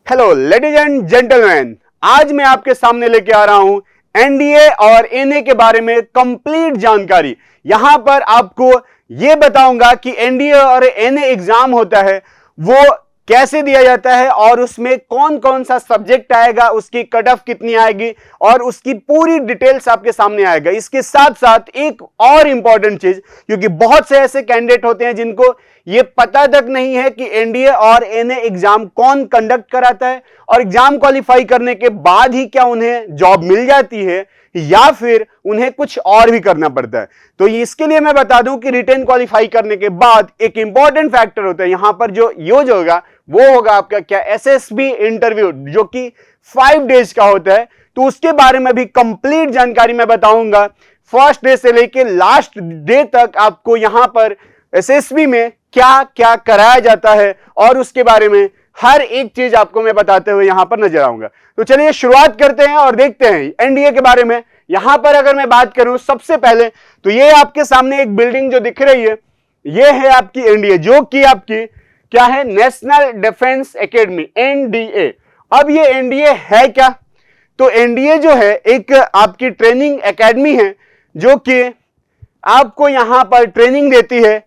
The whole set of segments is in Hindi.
हेलो लेडीज एंड जेंटलमैन, आज मैं आपके सामने लेके आ रहा हूं एनडीए और एनए के बारे में कंप्लीट जानकारी। यहां पर आपको यह बताऊंगा कि एनडीए और एनए एग्जाम होता है वो कैसे दिया जाता है और उसमें कौन कौन सा सब्जेक्ट आएगा, उसकी कट ऑफ कितनी आएगी और उसकी पूरी डिटेल्स आपके सामने आएगा। इसके साथ साथ एक और इंपॉर्टेंट चीज, क्योंकि बहुत से ऐसे कैंडिडेट होते हैं जिनको ये पता तक नहीं है कि एनडीए और एनए एग्जाम कौन कंडक्ट कराता है और एग्जाम क्वालिफाई करने के बाद ही क्या उन्हें जॉब मिल जाती है या फिर उन्हें कुछ और भी करना पड़ता है। तो इसके लिए मैं बता दूं कि रिटेन क्वालिफाई करने के बाद एक इंपॉर्टेंट फैक्टर होता है यहां पर जो यूज होगा वो होगा आपका क्या, एसएसबी इंटरव्यू, जो कि 5 डेज का होता है। तो उसके बारे में भी कंप्लीट जानकारी मैं बताऊंगा। फर्स्ट डे से लेके लास्ट डे तक आपको यहां पर एसएसबी में क्या क्या कराया जाता है और उसके बारे में हर एक चीज आपको मैं बताते हुए यहां पर नजर आऊंगा। तो चलिए शुरुआत करते हैं और देखते हैं एनडीए के बारे में। यहां पर अगर मैं बात करूं सबसे पहले तो ये आपके सामने एक बिल्डिंग जो दिख रही है ये है आपकी एनडीए, जो कि आपकी क्या है, नेशनल डिफेंस एकेडमी, एनडीए। अब ये एनडीए है क्या? तो एनडीए जो है एक आपकी ट्रेनिंग एकेडमी है जो कि आपको यहां पर ट्रेनिंग देती है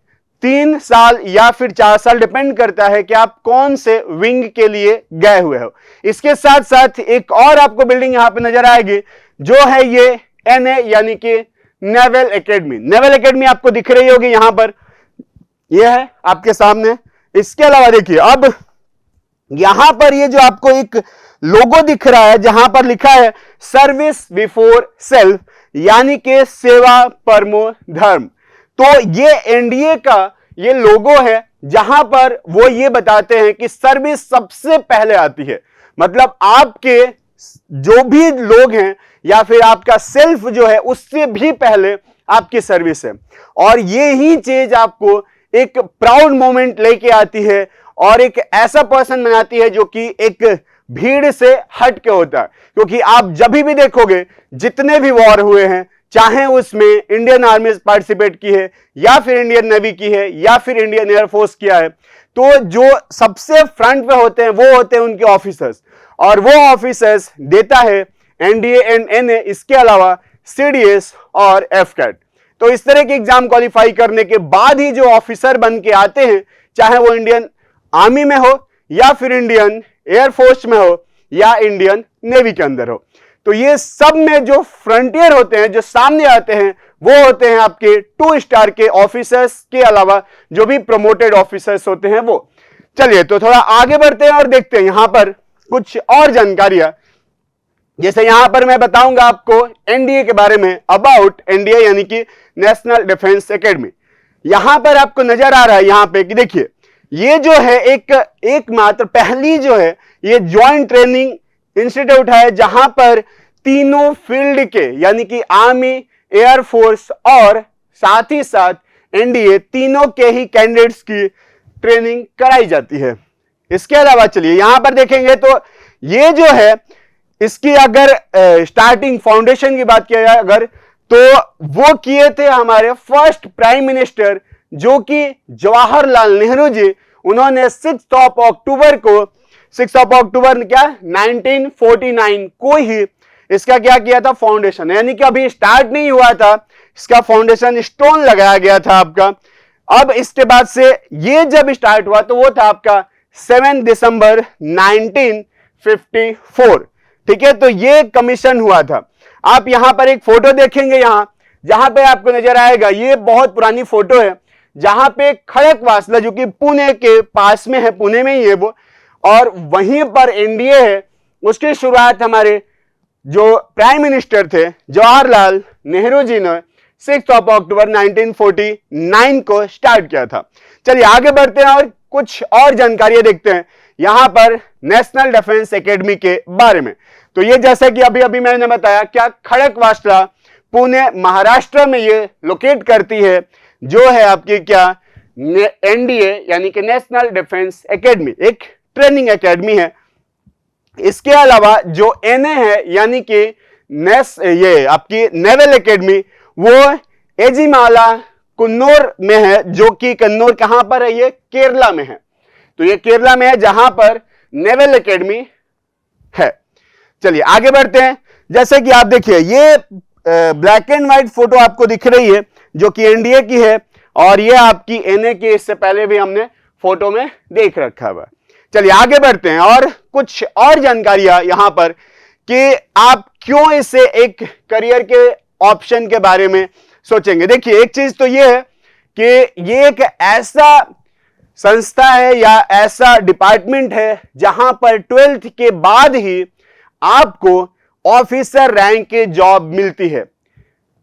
3 साल या फिर 4 साल, डिपेंड करता है कि आप कौन से विंग के लिए गए हुए हो। इसके साथ साथ एक और आपको बिल्डिंग यहां पे नजर आएगी जो है ये एनए यानी कि नेवल एकेडमी। नेवल एकेडमी आपको दिख रही होगी यहां पर, ये है आपके सामने। इसके अलावा देखिए अब यहां पर ये जो आपको एक लोगो दिख रहा है जहां पर लिखा है सर्विस बिफोर सेल्फ, यानी कि सेवा परमो धर्म। तो ये एनडीए का ये लोगो है जहां पर वो ये बताते हैं कि सर्विस सबसे पहले आती है। मतलब आपके जो भी लोग हैं या फिर आपका सेल्फ जो है उससे भी पहले आपकी सर्विस है। और ये ही चीज आपको एक प्राउड मोमेंट लेके आती है और एक ऐसा पर्सन बनाती है जो कि एक भीड़ से हट के होता है। क्योंकि आप जब भी देखोगे जितने भी वॉर हुए हैं, चाहे उसमें इंडियन आर्मी पार्टिसिपेट की है या फिर इंडियन नेवी की है या फिर इंडियन एयरफोर्स किया है, तो जो सबसे फ्रंट पे होते हैं वो होते हैं उनके ऑफिसर्स, और वो ऑफिसर्स देता है एनडीए एंड एनए, इसके अलावा सीडीएस और एफकैट। तो इस तरह के एग्जाम क्वालिफाई करने के बाद ही जो ऑफिसर बन के आते हैं, चाहे वो इंडियन आर्मी में हो या फिर इंडियन एयरफोर्स में हो या इंडियन नेवी के अंदर हो, तो ये सब में जो फ्रंटियर होते हैं, जो सामने आते हैं, वो होते हैं आपके 2 स्टार के ऑफिसर्स के अलावा जो भी प्रमोटेड ऑफिसर्स होते हैं वो। चलिए तो थोड़ा आगे बढ़ते हैं और देखते हैं यहां पर कुछ और जानकारियां। जैसे यहां पर मैं बताऊंगा आपको एनडीए के बारे में, अबाउट एनडीए यानी कि नेशनल डिफेंस एकेडमी। यहां पर आपको नजर आ रहा है यहां पे कि देखिए ये जो है एकमात्र पहली जो है ये ज्वाइंट ट्रेनिंग इंस्टीट्यूट है जहां पर तीनों फील्ड के यानी कि आर्मी, एयरफोर्स और साथ ही साथ एनडीए तीनों के ही कैंडिडेट्स की ट्रेनिंग कराई जाती है। इसके अलावा चलिए यहां पर देखेंगे तो ये जो है इसकी अगर स्टार्टिंग फाउंडेशन की बात किया जाए अगर, तो वो किए थे हमारे फर्स्ट प्राइम मिनिस्टर जो कि जवाहरलाल नेहरू जी। उन्होंने 6 अक्टूबर को 6 अक्टूबर क्या 1949 को ही इसका क्या किया था, फाउंडेशन, यानी कि अभी स्टार्ट नहीं हुआ था, इसका फाउंडेशन स्टोन लगाया गया था आपका। अब इसके बाद से ये जब स्टार्ट हुआ तो वो था आपका 7 दिसंबर 1954। ठीक है, तो ये कमीशन हुआ था। आप यहां पर एक फोटो देखेंगे यहां जहां पे आपको नजर आएगा, ये बहुत पुरानी फोटो है जहां पे खड़कवासला जो कि पुणे के पास में है, पुणे में ही है वो, और वहीं पर एनडीए है। उसकी शुरुआत हमारे जो प्राइम मिनिस्टर थे जवाहरलाल नेहरू जी ने 6 अक्टूबर 1949 को स्टार्ट किया था। चलिए आगे बढ़ते हैं और कुछ और जानकारियां देखते हैं यहां पर नेशनल डिफेंस एकेडमी के बारे में। तो ये जैसे कि अभी अभी मैंने बताया क्या, खड़कवासला पुणे महाराष्ट्र में ये लोकेट करती है, जो है आपकी क्या एनडीए यानी कि नेशनल डिफेंस एकेडमी, एक ट्रेनिंग एकेडमी है। इसके अलावा जो एनए है यानी कि ये आपकी नेवल एकेडमी, वो एजिमाला कन्नौर में है, जो कि कन्नौर कहां पर है, ये केरला में है। तो ये केरला में है जहां पर नेवल एकेडमी है। चलिए आगे बढ़ते हैं। जैसे कि आप देखिए ये ब्लैक एंड व्हाइट फोटो आपको दिख रही है जो कि एनडीए की है, और ये आपकी एनए की इससे पहले भी हमने फोटो में देख रखा हुआ। चलिए आगे बढ़ते हैं और कुछ और जानकारियां यहां पर कि आप क्यों इसे एक करियर के ऑप्शन के बारे में सोचेंगे। देखिए एक चीज तो ये है कि ये एक ऐसा संस्था है या ऐसा डिपार्टमेंट है जहां पर 12th के बाद ही आपको ऑफिसर रैंक की जॉब मिलती है।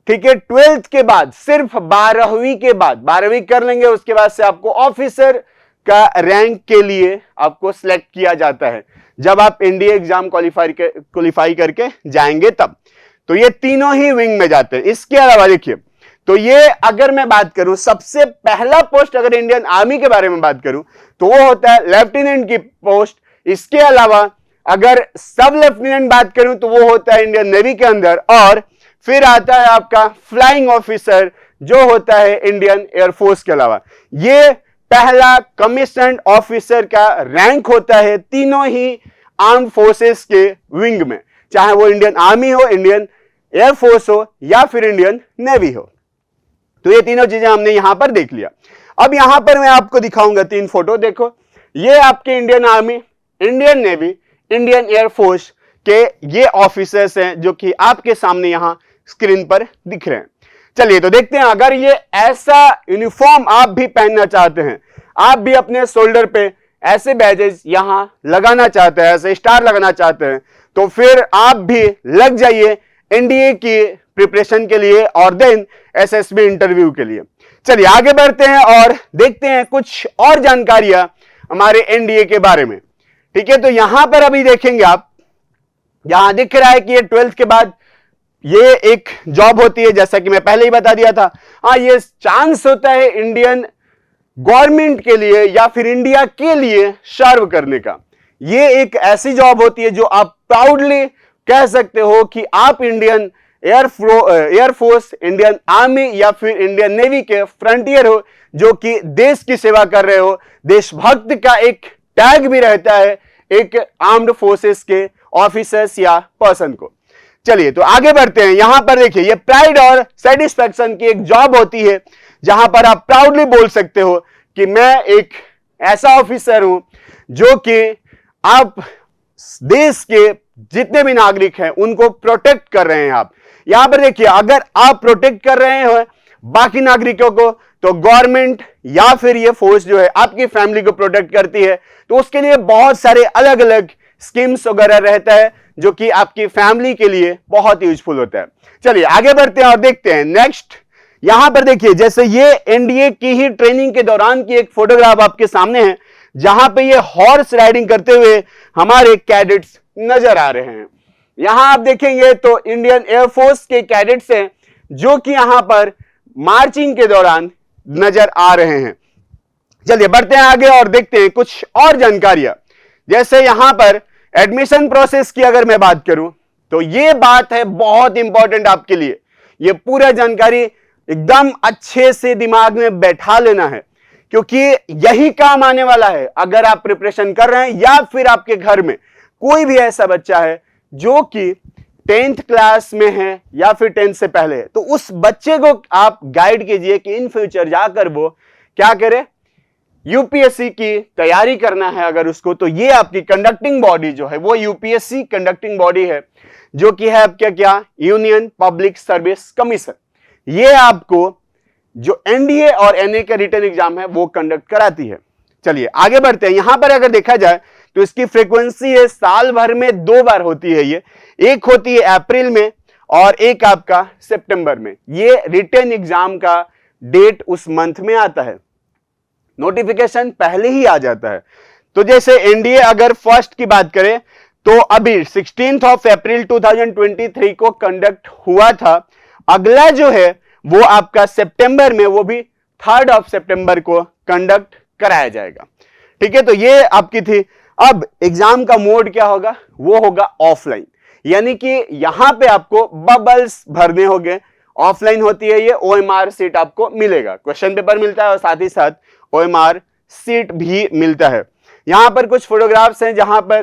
ठीक है, 12th के बाद सिर्फ 12वीं के बाद 12वीं कर लेंगे उसके बाद से आपको ऑफिसर का रैंक के लिए आपको सिलेक्ट किया जाता है जब आप एनडीए एग्जाम क्वालिफाई करके जाएंगे तब। तो ये तीनों ही विंग में जाते हैं। इसके अलावा देखिए तो ये अगर मैं बात करूं सबसे पहला पोस्ट अगर इंडियन आर्मी के बारे में बात करूं तो वो होता है लेफ्टिनेंट की पोस्ट। इसके अलावा अगर सब लेफ्टिनेंट बात करूं तो वो होता है इंडियन नेवी के अंदर, और फिर आता है आपका फ्लाइंग ऑफिसर जो होता है इंडियन एयरफोर्स के अलावा। ये पहला कमीशन्ड ऑफिसर का रैंक होता है तीनों ही आर्म फोर्सेस के विंग में, चाहे वो इंडियन आर्मी हो, इंडियन एयरफोर्स हो या फिर इंडियन नेवी हो। तो ये तीनों चीजें हमने यहां पर देख लिया। अब यहां पर मैं आपको दिखाऊंगा 3 फोटो। देखो ये आपके Indian army, Indian navy, Indian air force के ये ऑफिसर्स हैं जो कि आपके सामने यहां स्क्रीन पर दिख रहे हैं। चलिए तो देखते हैं, अगर ये ऐसा यूनिफॉर्म आप भी पहनना चाहते हैं, आप भी अपने शोल्डर पे ऐसे बैजेस यहां लगाना चाहते हैं, ऐसे स्टार लगाना चाहते हैं, तो फिर आप भी लग जाइए एनडीए की प्रिपरेशन के लिए और देन एसएसबी इंटरव्यू के लिए। चलिए आगे बढ़ते हैं और देखते हैं कुछ और जानकारियां हमारे एनडीए के बारे में। ठीक है, तो यहां पर अभी देखेंगे आप, यहां दिख रहा है कि ये 12th के बाद ये एक जॉब होती है, जैसा कि मैं पहले ही बता दिया था। हाँ, ये चांस होता है इंडियन गवर्नमेंट के लिए या फिर इंडिया के लिए सर्व करने का। ये एक ऐसी जॉब होती है जो आप प्राउडली कह सकते हो कि आप इंडियन एयरफोर्स, इंडियन आर्मी या फिर इंडियन नेवी के फ्रंटियर हो, जो कि देश की सेवा कर रहे हो। देशभक्त का एक टैग भी रहता है एक आर्म्ड फोर्सेस के ऑफिसर्स या पर्सन को। चलिए तो आगे बढ़ते हैं। यहां पर देखिए ये प्राइड और सेटिस्फैक्शन की एक जॉब होती है जहां पर आप प्राउडली बोल सकते हो कि मैं एक ऐसा ऑफिसर हूं जो कि आप देश के जितने भी नागरिक हैं उनको प्रोटेक्ट कर रहे हैं। आप यहां पर देखिए, अगर आप प्रोटेक्ट कर रहे हैं बाकी नागरिकों को, तो गवर्नमेंट या फिर ये फोर्स जो है आपकी फैमिली को प्रोटेक्ट करती है, तो उसके लिए बहुत सारे अलग अलग स्कीम्स वगैरह रहता है जो कि आपकी फैमिली के लिए बहुत यूजफुल होता है। चलिए आगे बढ़ते हैं और देखते हैं नेक्स्ट। यहां पर देखिए जैसे ये एनडीए की ही ट्रेनिंग के दौरान की एक फोटोग्राफ आपके सामने है जहां पे ये हॉर्स राइडिंग करते हुए हमारे कैडेट्स नजर आ रहे हैं। यहां आप देखेंगे तो इंडियन एयरफोर्स के कैडेट्स हैं जो कि यहां पर मार्चिंग के दौरान नजर आ रहे हैं। चलिए बढ़ते हैं आगे और देखते हैं कुछ और जानकारियां। जैसे यहां पर एडमिशन प्रोसेस की अगर मैं बात करूं तो ये बात है बहुत इंपॉर्टेंट आपके लिए। ये पूरा जानकारी एकदम अच्छे से दिमाग में बैठा लेना है क्योंकि यही काम आने वाला है। अगर आप प्रिपरेशन कर रहे हैं या फिर आपके घर में कोई भी ऐसा बच्चा है जो कि 10th क्लास में है या फिर 10th से पहले है, तो उस बच्चे को आप गाइड कीजिए कि इन फ्यूचर जाकर वो क्या करे, यूपीएससी की तैयारी करना है अगर उसको, तो ये आपकी कंडक्टिंग बॉडी जो है वो यूपीएससी कंडक्टिंग बॉडी है जो कि है आपका क्या, यूनियन पब्लिक सर्विस कमीशन। ये आपको जो एनडीए और एनए का रिटन एग्जाम है वो कंडक्ट कराती है। चलिए आगे बढ़ते हैं। यहां पर अगर देखा जाए तो इसकी फ्रीक्वेंसी है साल भर में 2 बार होती है। ये एक होती है अप्रैल में और एक आपका सितंबर में। ये रिटन एग्जाम का डेट उस मंथ में आता है, नोटिफिकेशन पहले ही आ जाता है। तो जैसे एनडीए अगर फर्स्ट की बात करें तो अभी 16 अप्रैल 2023 को कंडक्ट हुआ था। अगला जो है वो आपका सितंबर में, वो भी 3 सितंबर को कंडक्ट कराया जाएगा। ठीक है, तो ये आपकी थी। अब एग्जाम का मोड क्या होगा, वो होगा ऑफलाइन, यानी कि यहां पे आपको बबल्स भरने होंगे। ऑफलाइन होती है ये, ओएमआर सीट आपको मिलेगा, क्वेश्चन पेपर मिलता है और साथ ही साथ ओएमआर सीट भी मिलता है। यहां पर कुछ फोटोग्राफ्स हैं जहां पर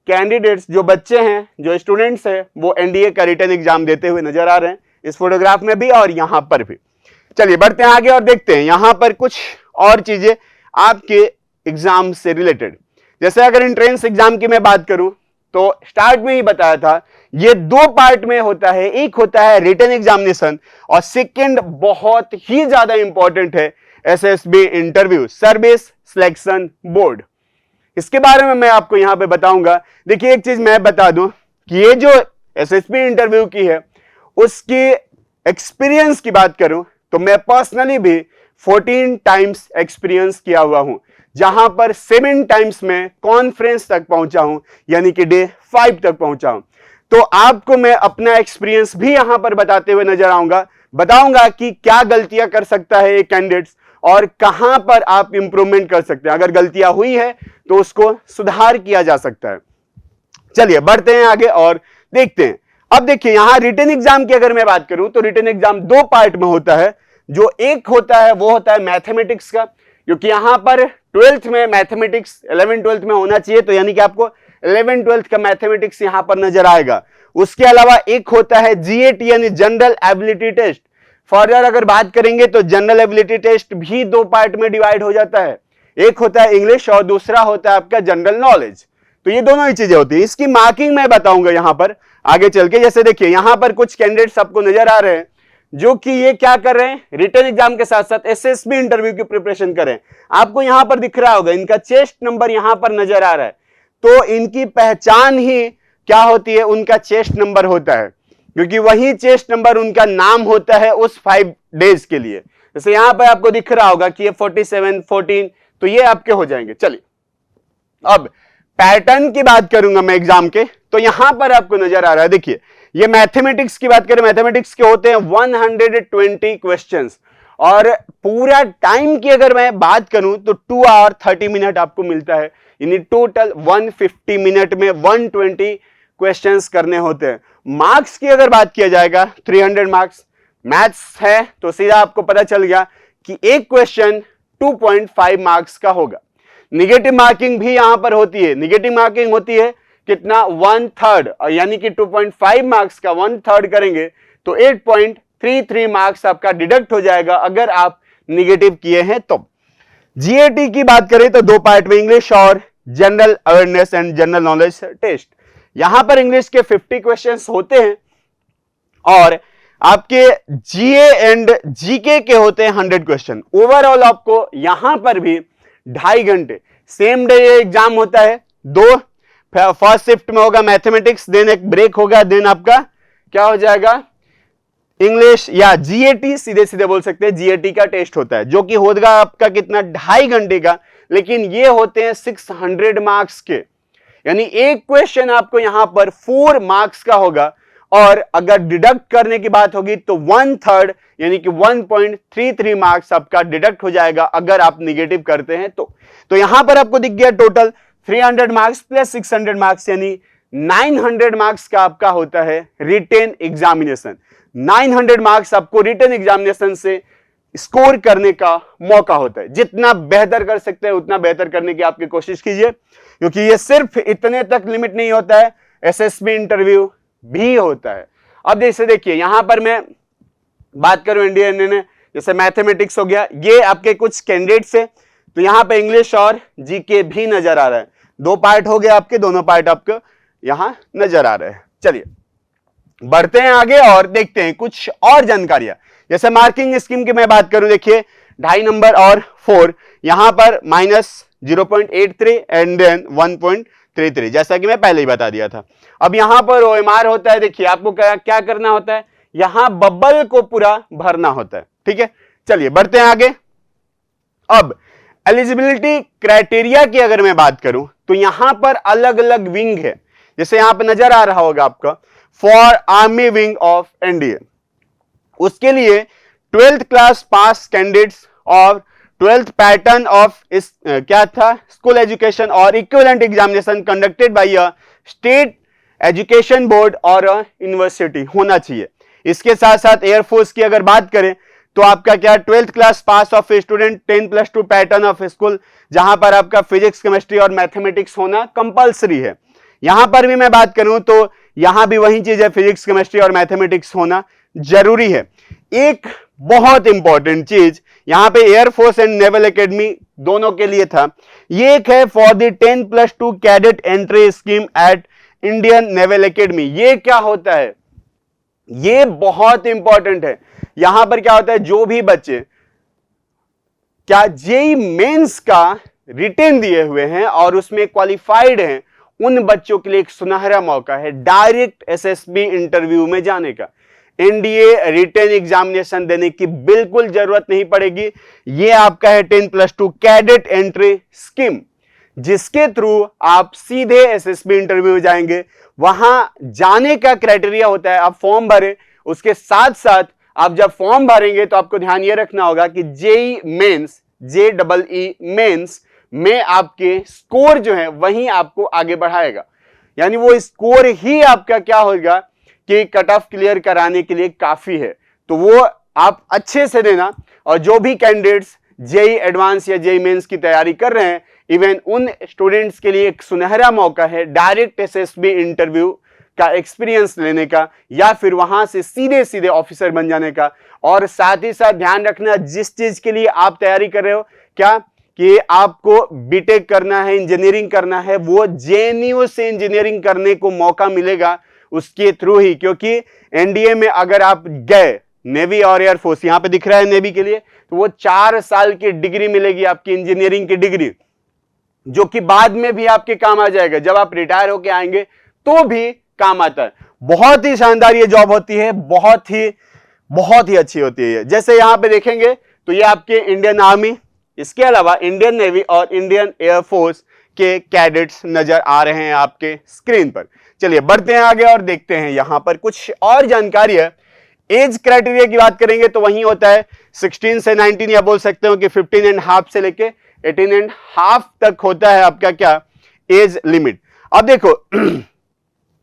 कैंडिडेट्स, जो बच्चे हैं, जो स्टूडेंट्स हैं, वो एनडीए का रिटन एग्जाम देते हुए नजर आ रहे हैं, इस फोटोग्राफ में भी और यहां पर भी। चलिए बढ़ते हैं आगे और देखते हैं यहां पर कुछ और चीजें आपके एग्जाम से रिलेटेड। जैसे अगर एंट्रेंस एग्जाम की मैं बात करूं तो स्टार्ट में ही बताया था, ये दो पार्ट में होता है। एक होता है रिटन एग्जामिनेशन और सेकंड बहुत ही ज्यादा इंपॉर्टेंट है SSB interview, service selection board. इसके बारे में मैं आपको यहां पे बताऊंगा। देखिए एक चीज मैं बता दूं कि ये जो एसएसबी इंटरव्यू की है उसकी एक्सपीरियंस की बात करूं तो मैं पर्सनली भी 14 टाइम्स एक्सपीरियंस किया हुआ हूं, जहां पर 7 टाइम्स में कॉन्फ्रेंस तक पहुंचा हूं, यानी कि डे 5 तक पहुंचा हूं। तो आपको मैं अपना एक्सपीरियंस भी यहां पर बताते हुए नजर आऊंगा, बताऊंगा कि क्या गलतियां कर सकता है एक कैंडिडेट्स और कहां पर आप इंप्रूवमेंट कर सकते हैं। अगर गलतियां हुई है तो उसको सुधार किया जा सकता है। चलिए बढ़ते हैं आगे और देखते हैं। अब देखिए यहां रिटन एग्जाम की अगर मैं बात करूं तो रिटन एग्जाम दो पार्ट में होता है। जो एक होता है वो होता है मैथमेटिक्स का, क्योंकि यहां पर 12th में मैथमेटिक्स 11 12th में होना चाहिए, तो यानी कि आपको 11 12th का मैथमेटिक्स यहां पर नजर आएगा। उसके अलावा एक होता है जीएटी यानी जनरल एबिलिटी टेस्ट। फर्दर अगर बात करेंगे तो जनरल एबिलिटी टेस्ट भी दो पार्ट में डिवाइड हो जाता है, एक होता है इंग्लिश और दूसरा होता है आपका जनरल नॉलेज। तो ये दोनों ही चीजें होती है। इसकी मार्किंग मैं बताऊंगा यहां पर आगे चल के। जैसे देखिए यहां पर कुछ कैंडिडेट्स आपको नजर आ रहे हैं जो कि ये क्या कर रहे हैं, रिटन एग्जाम के साथ साथ एसएसबी इंटरव्यू की प्रिपरेशन कर रहे हैं। आपको यहां पर दिख रहा होगा इनका चेस्ट नंबर यहां पर नजर आ रहा है, तो इनकी पहचान ही क्या होती है, उनका चेस्ट नंबर होता है, क्योंकि वही चेस्ट नंबर उनका नाम होता है उस 5 डेज के लिए। जैसे यहां पर आपको दिख रहा होगा कि ये 47 14, तो ये आपके हो जाएंगे। चलिए अब पैटर्न की बात करूंगा मैं एग्जाम के, तो यहां पर आपको नजर आ रहा है, देखिए ये मैथमेटिक्स की बात करें, मैथमेटिक्स के होते हैं 120 क्वेश्चंस और पूरा टाइम की अगर मैं बात करूं तो 2 आवर 30 मिनट आपको मिलता है, यानी टोटल 150 मिनट में 120 क्वेश्चंस करने होते हैं। मार्क्स की अगर बात किया जाएगा 300 मार्क्स। मैथ्स है तो सीधा आपको पता चल गया कि एक क्वेश्चन 2.5 मार्क्स का होगा। निगेटिव मार्किंग भी यहां पर होती है। निगेटिव मार्किंग होती है कितना, 1/3, यानी कि 2.5 मार्क्स का 1/3 करेंगे तो 8.33 मार्क्स आपका डिडक्ट हो जाएगा अगर आप निगेटिव किए हैं तो। जीएटी की बात करें तो दो पार्ट में, इंग्लिश और general awareness and general knowledge test. यहां पर इंग्लिश के 50 क्वेश्चंस होते हैं और आपके जीए एंड जीके के होते हैं 100 क्वेश्चन। ओवरऑल आपको यहां पर भी 2.5 घंटे, सेम डे एग्जाम होता है। दो फर्स्ट शिफ्ट में होगा मैथमेटिक्स, देन एक ब्रेक होगा, देन आपका क्या हो जाएगा, इंग्लिश या जीएटी, सीधे सीधे बोल सकते हैं जीएटी का टेस्ट होता है, जो कि होगा आपका कितना, 2.5 घंटे का। लेकिन ये होते हैं 600 मार्क्स के, यानी एक क्वेश्चन आपको यहां पर 4 मार्क्स का होगा और अगर डिडक्ट करने की बात होगी तो 1/3 यानी कि 1.33 मार्क्स आपका डिडक्ट हो जाएगा अगर आप निगेटिव करते हैं तो यहां पर आपको दिख गया टोटल 300 मार्क्स प्लस 600 मार्क्स, यानी 900 मार्क्स का आपका होता है रिटेन एग्जामिनेशन। 900 मार्क्स आपको रिटेन एग्जामिनेशन से स्कोर करने का मौका होता है। जितना बेहतर कर सकते हैं उतना बेहतर करने की आपकी कोशिश कीजिए, क्योंकि ये सिर्फ इतने तक लिमिट नहीं होता है, एसएसबी इंटरव्यू भी होता है। अब जैसे देखिए यहां पर मैं बात करूं एनडीए ने, जैसे मैथमेटिक्स हो गया, ये आपके कुछ कैंडिडेट्स है, तो यहां पे इंग्लिश और जीके भी नजर आ रहा है। दो पार्ट हो गए आपके, दोनों पार्ट आपको यहां नजर आ रहे हैं। चलिए बढ़ते हैं आगे और देखते हैं कुछ और जानकारियां। जैसे मार्किंग स्कीम की मैं बात करूं, देखिए 2.5 नंबर और 4, यहां पर -0.83 एंड देन 1.33, जैसा कि मैं पहले ही बता दिया था। अब यहां पर ओएमआर होता है, देखिए आपको क्या करना होता है, यहां बबल को पूरा भरना होता है। ठीक है, चलिए बढ़ते हैं आगे। अब एलिजिबिलिटी क्राइटेरिया की अगर मैं बात करूं तो यहां पर अलग अलग विंग है, जैसे यहां पर नजर आ रहा होगा आपका for army wing of NDA. उसके लिए 12th क्लास पास कैंडिडेट्स और 12th पैटर्न ऑफ क्या था, स्कूल एजुकेशन और equivalent examination conducted by a state education board और यूनिवर्सिटी होना चाहिए। इसके साथ साथ एयरफोर्स की अगर बात करें तो आपका क्या 12th class pass of student 10+2 pattern of school, जहां पर आपका फिजिक्स केमिस्ट्री और मैथमेटिक्स होना कंपलसरी है। यहां पर भी मैं बात करूं तो यहां भी वही चीज है, फिजिक्स केमिस्ट्री और मैथमेटिक्स होना जरूरी है। एक बहुत इंपॉर्टेंट चीज यहां पे एयरफोर्स एंड नेवल एकेडमी दोनों के लिए था, ये एक है for the 10+2 cadet entry scheme at Indian naval academy. ये क्या होता है, ये बहुत इंपॉर्टेंट है। यहां पर क्या होता है, जो भी बच्चे क्या जेईई मेंस का रिटेन दिए हुए हैं और उसमें क्वालिफाइड हैं, उन बच्चों के लिए एक सुनहरा मौका है डायरेक्ट एसएसबी इंटरव्यू में जाने का। एनडीए रिटेन एग्जामिनेशन देने की बिल्कुल जरूरत नहीं पड़ेगी। ये आपका है 10+2 कैडेट एंट्री स्कीम, जिसके थ्रू आप सीधे एसएसबी इंटरव्यू में जाएंगे। वहां जाने का क्राइटेरिया होता है, आप फॉर्म भरें, उसके साथ साथ आप जब फॉर्म भरेंगे तो आपको ध्यान ये रखना होगा कि जेईई मेंस, JEE मेंस में आपके स्कोर जो है वही आपको आगे बढ़ाएगा। यानी वो स्कोर ही आपका क्या होगा कि कट ऑफ क्लियर कराने के लिए काफी है। तो वो आप अच्छे से देना। और जो भी कैंडिडेट्स जेईई एडवांस या जेईई मेंस की तैयारी कर रहे हैं, इवन उन स्टूडेंट्स के लिए एक सुनहरा मौका है डायरेक्ट एसएसबी इंटरव्यू का एक्सपीरियंस लेने का, या फिर वहां से सीधे सीधे ऑफिसर बन जाने का। और साथ ही साथ ध्यान रखना, जिस चीज के लिए आप तैयारी कर रहे हो, क्या कि आपको बीटेक करना है, इंजीनियरिंग करना है, वो जेएनयू से इंजीनियरिंग करने को मौका मिलेगा उसके थ्रू ही। क्योंकि एनडीए में अगर आप गए, नेवी और एयरफोर्स यहां पे दिख रहा है नेवी के लिए, तो वो 4 साल की डिग्री मिलेगी आपकी, इंजीनियरिंग की डिग्री, जो कि बाद में भी आपके काम आ जाएगा। जब आप रिटायर होके आएंगे तो भी काम आता है। बहुत ही शानदार ये जॉब होती है, बहुत ही अच्छी होती है। जैसे यहां पे देखेंगे तो ये आपके इंडियन आर्मी, इसके अलावा इंडियन नेवी और इंडियन एयरफोर्स के कैडेट्स नजर आ रहे हैं आपके स्क्रीन पर। चलिए बढ़ते हैं आगे और देखते हैं यहां पर कुछ और जानकारी है। एज क्राइटेरिया की बात करेंगे तो वही होता है 16 से 19, या बोल सकते हो कि 15.5 से लेके 18.5 तक होता है आपका क्या एज लिमिट। अब देखो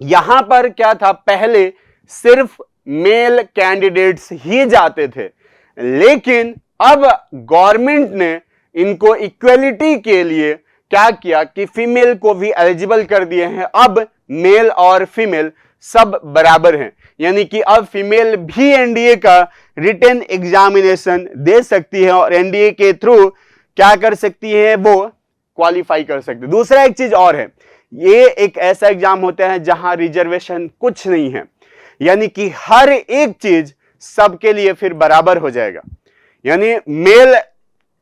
यहां पर क्या था, पहले सिर्फ मेल कैंडिडेट्स ही जाते थे, लेकिन अब गवर्नमेंट ने इनको इक्वलिटी के लिए क्या किया कि फीमेल को भी एलिजिबल कर दिए हैं। अब मेल और फीमेल सब बराबर हैं, यानी कि अब फीमेल भी एनडीए का रिटन एग्जामिनेशन दे सकती है और एनडीए के थ्रू क्या कर सकती है, वो क्वालिफाई कर सकती है। दूसरा एक चीज और है, ये एक ऐसा एग्जाम होता है जहां रिजर्वेशन कुछ नहीं है, यानी कि हर एक चीज सबके लिए फिर बराबर हो जाएगा। यानी मेल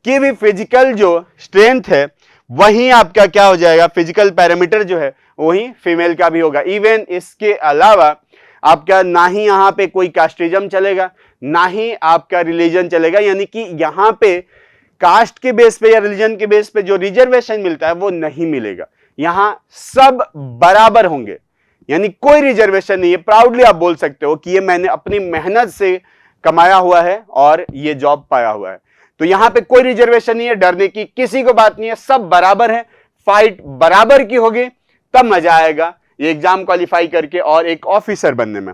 की भी फिजिकल जो स्ट्रेंथ है वही आपका क्या हो जाएगा, फिजिकल पैरामीटर जो है वही फीमेल का भी होगा। इवन इसके अलावा आपका ना ही यहां पे कोई कास्टिज्म चलेगा, ना ही आपका रिलीजन चलेगा। यानी कि यहां पे कास्ट के बेस पे या रिलीजन के बेस पे जो रिजर्वेशन मिलता है वो नहीं मिलेगा। यहां सब बराबर होंगे, यानी कोई रिजर्वेशन नहीं है। प्राउडली आप बोल सकते हो कि ये मैंने अपनी मेहनत से कमाया हुआ है और ये जॉब पाया हुआ है। तो यहां पे कोई रिजर्वेशन नहीं है, डरने की किसी को बात नहीं है, सब बराबर है। फाइट बराबर की होगी तब मजा आएगा ये एग्जाम क्वालिफाई करके और एक ऑफिसर बनने में।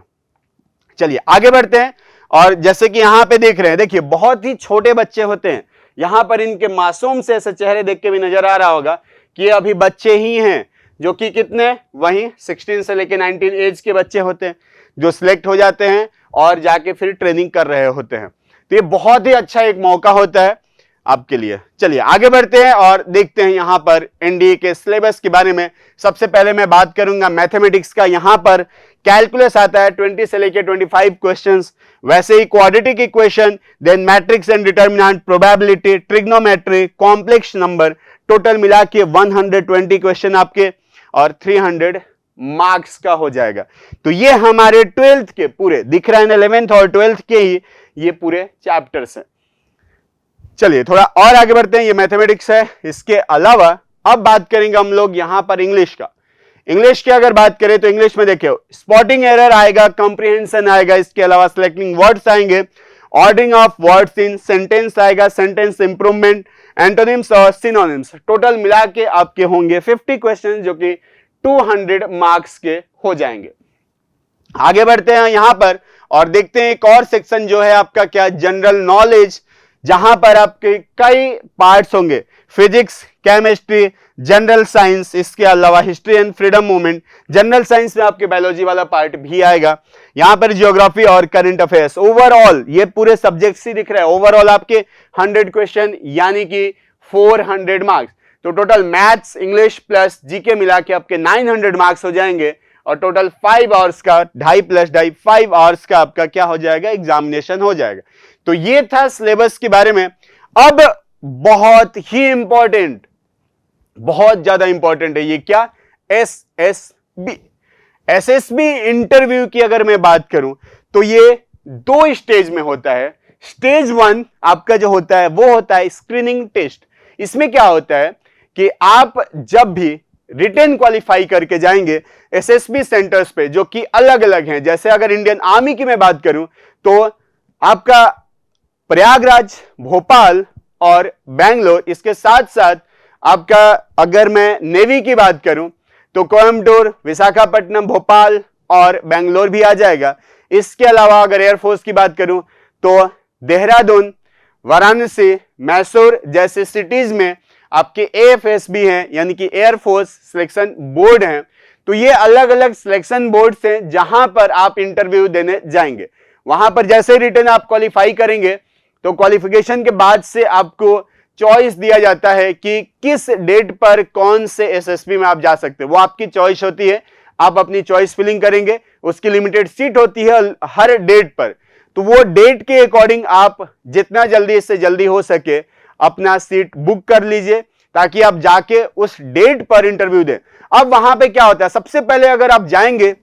चलिए आगे बढ़ते हैं। और जैसे कि यहां पे देख रहे हैं, देखिए बहुत ही छोटे बच्चे होते हैं। यहां पर इनके मासूम से ऐसे चेहरे देख के भी नजर आ रहा होगा कि अभी बच्चे ही हैं, जो कि कितने, वहीं 16 से लेके 19 एज के बच्चे होते हैं जो सिलेक्ट हो जाते हैं और जाके फिर ट्रेनिंग कर रहे होते हैं। तो ये बहुत ही अच्छा एक मौका होता है आपके लिए। चलिए आगे बढ़ते हैं और देखते हैं यहां पर एनडीए के सिलेबस के बारे में। सबसे पहले मैं बात करूंगा मैथमेटिक्स का। यहां पर कैलकुलस आता है 20 से लेके 25 क्वेश्चंस, वैसे ही quadratic equation, then matrix and determinant, probability, trigonometry, complex number, total मिला के 120 क्वेश्चन आपके और 300 मार्क्स का हो जाएगा। तो ये हमारे 12th के पूरे दिख रहे हैं, 11th और 12th के ही ये पूरे चैप्टर्स हैं। चलिए थोड़ा और आगे बढ़ते हैं, ये मैथमेटिक्स है। इसके अलावा अब बात करेंगे हम लोग यहां पर इंग्लिश का। इंग्लिश की अगर बात करें तो इंग्लिश में देखिए स्पॉटिंग एरर आएगा, कंप्रीहेंशन आएगा, इसके अलावा सिलेक्टिंग वर्ड्स आएंगे, ordering of words in sentence आएगा, सेंटेंस इंप्रूवमेंट, एंटोनिम्स और सिनोनिम्स। टोटल मिला के आपके होंगे 50 क्वेश्चन, जो कि 200 मार्क्स के हो जाएंगे। आगे बढ़ते हैं यहां पर और देखते हैं एक और सेक्शन जो है आपका क्या, जनरल नॉलेज, जहां पर आपके कई पार्ट्स होंगे, फिजिक्स, केमिस्ट्री, जनरल साइंस, इसके अलावा history and freedom movement. General science में आपके बायोलॉजी वाला पार्ट भी आएगा, यहां पर ज्योग्राफी और करंट अफेयर्स। ओवरऑल ये पूरे सब्जेक्ट्स ही दिख रहा है। ओवरऑल आपके 100 क्वेश्चन यानी कि 400 मार्क्स। तो total maths, English plus GK मिला के आपके 900 मार्क्स हो जाएंगे और टोटल 5 आवर्स का, 2.5 + 2.5 5 आवर्स का आपका क्या हो जाएगा, एग्जामिनेशन हो जाएगा। तो ये था सिलेबस के बारे में। अब बहुत ही इंपॉर्टेंट, बहुत ज्यादा इंपॉर्टेंट है ये क्या, एसएसबी। एसएसबी इंटरव्यू की अगर मैं बात करूं तो ये 2 स्टेज में होता है। स्टेज 1 आपका जो होता है वो होता है स्क्रीनिंग टेस्ट। इसमें क्या होता है कि आप जब भी रिटेन क्वालिफाई करके जाएंगे एसएसबी सेंटर्स पे, जो कि अलग अलग हैं, जैसे अगर इंडियन आर्मी की मैं बात करूं तो आपका प्रयागराज, भोपाल और बेंगलोर, इसके साथ साथ आपका अगर मैं नेवी की बात करूं तो कोयम्बटूर, विशाखापट्टनम, भोपाल और बेंगलोर भी आ जाएगा। इसके अलावा अगर एयरफोर्स की बात करूं तो देहरादून, वाराणसी, मैसूर जैसे सिटीज में आपके एएफएसबी हैं, यानी कि एयरफोर्स सिलेक्शन बोर्ड हैं। तो ये अलग अलग सिलेक्शन बोर्ड्स हैं जहां पर आप इंटरव्यू देने जाएंगे। वहां पर जैसे रिटर्न आप क्वालिफाई करेंगे तो क्वालिफिकेशन के बाद से आपको चॉइस दिया जाता है कि किस डेट पर कौन से एसएसबी में आप जा सकते हैं। वो आपकी चॉइस होती है, आप अपनी चॉइस फिलिंग करेंगे, उसकी लिमिटेड सीट होती है हर डेट पर। तो वो डेट के अकॉर्डिंग आप जितना जल्दी से जल्दी हो सके अपना सीट बुक कर लीजिए ताकि आप जाके उस डेट पर इंटरव्यू दें। अब वहां पे क्या होता है, सबसे पहले अगर आप जाएंगे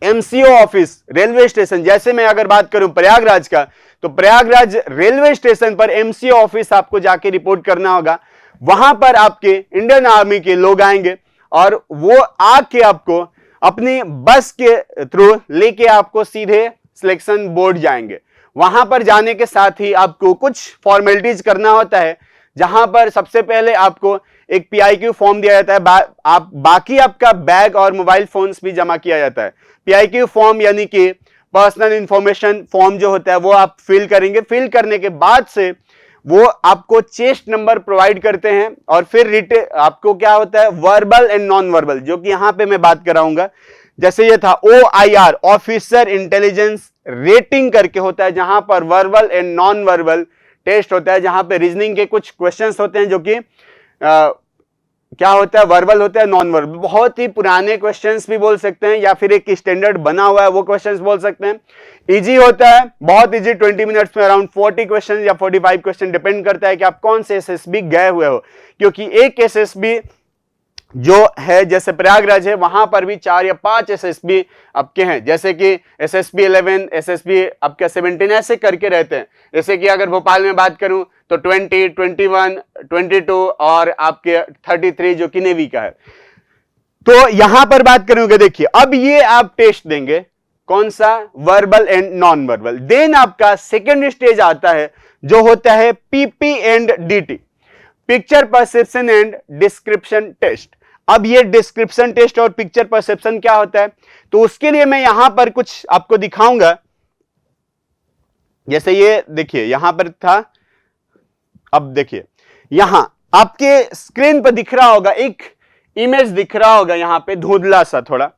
एमसीओ ऑफिस रेलवे स्टेशन, जैसे मैं अगर बात करूं प्रयागराज का, तो प्रयागराज रेलवे स्टेशन पर एमसीओ ऑफिस आपको जाके रिपोर्ट करना होगा। वहां पर आपके इंडियन आर्मी के लोग आएंगे और वो आके आपको अपनी बस के थ्रू लेके आपको सीधे सिलेक्शन बोर्ड जाएंगे। वहां पर जाने के साथ ही आपको कुछ फॉर्मेलिटीज करना होता है, जहां पर सबसे पहले आपको एक पीआईक्यू फॉर्म दिया जाता है। बाकी आपका बैग और मोबाइल फोन्स भी जमा किया जाता है। पीआईक्यू फॉर्म यानी कि पर्सनल इंफॉर्मेशन फॉर्म जो होता है वो आप फिल करेंगे। फिल करने के बाद से वो आपको चेस्ट नंबर प्रोवाइड करते हैं और फिर आपको क्या होता है, वर्बल एंड नॉन वर्बल, जो कि यहां पे मैं बात कराऊंगा। जैसे ये था OIR, ऑफिसर इंटेलिजेंस रेटिंग करके होता है, जहां पर verbal and non verbal test होता है, जहां पे रीजनिंग के कुछ क्वेश्चंस होते हैं जो कि क्या होता है, वर्बल होता है, नॉन वर्बल। बहुत ही पुराने क्वेश्चंस भी बोल सकते हैं या फिर एक स्टैंडर्ड बना हुआ है वो क्वेश्चंस बोल सकते हैं। इजी होता है, बहुत इजी, 20 मिनट्स में अराउंड 40 क्वेश्चन या 45 क्वेश्चन, डिपेंड करता है कि आप कौन से एसएसबी गए हुए हो। क्योंकि एक एसएसबी जो है जैसे प्रयागराज है, वहां पर भी 4 या 5 एसएसबी आपके हैं, जैसे कि एसएसबी 11, एसएसबी आपके 17 ऐसे करके रहते हैं। जैसे कि अगर भोपाल में बात करूं तो 20, 21, 22 और आपके 33 जो कि नेवी का है। तो यहां पर बात करूंगे, देखिए अब ये आप टेस्ट देंगे, कौन सा, verbal and non verbal. Then आपका सेकेंड स्टेज आता है जो होता है PP and DT, picture perception and description test. अब ये डिस्क्रिप्शन टेस्ट और पिक्चर परसेप्शन क्या होता है, तो उसके लिए मैं यहां पर कुछ आपको दिखाऊंगा। जैसे ये देखिए यहां पर था, अब देखिए यहां आपके स्क्रीन पर दिख रहा होगा, एक इमेज दिख रहा होगा यहां पे धुंधला सा थोड़ा।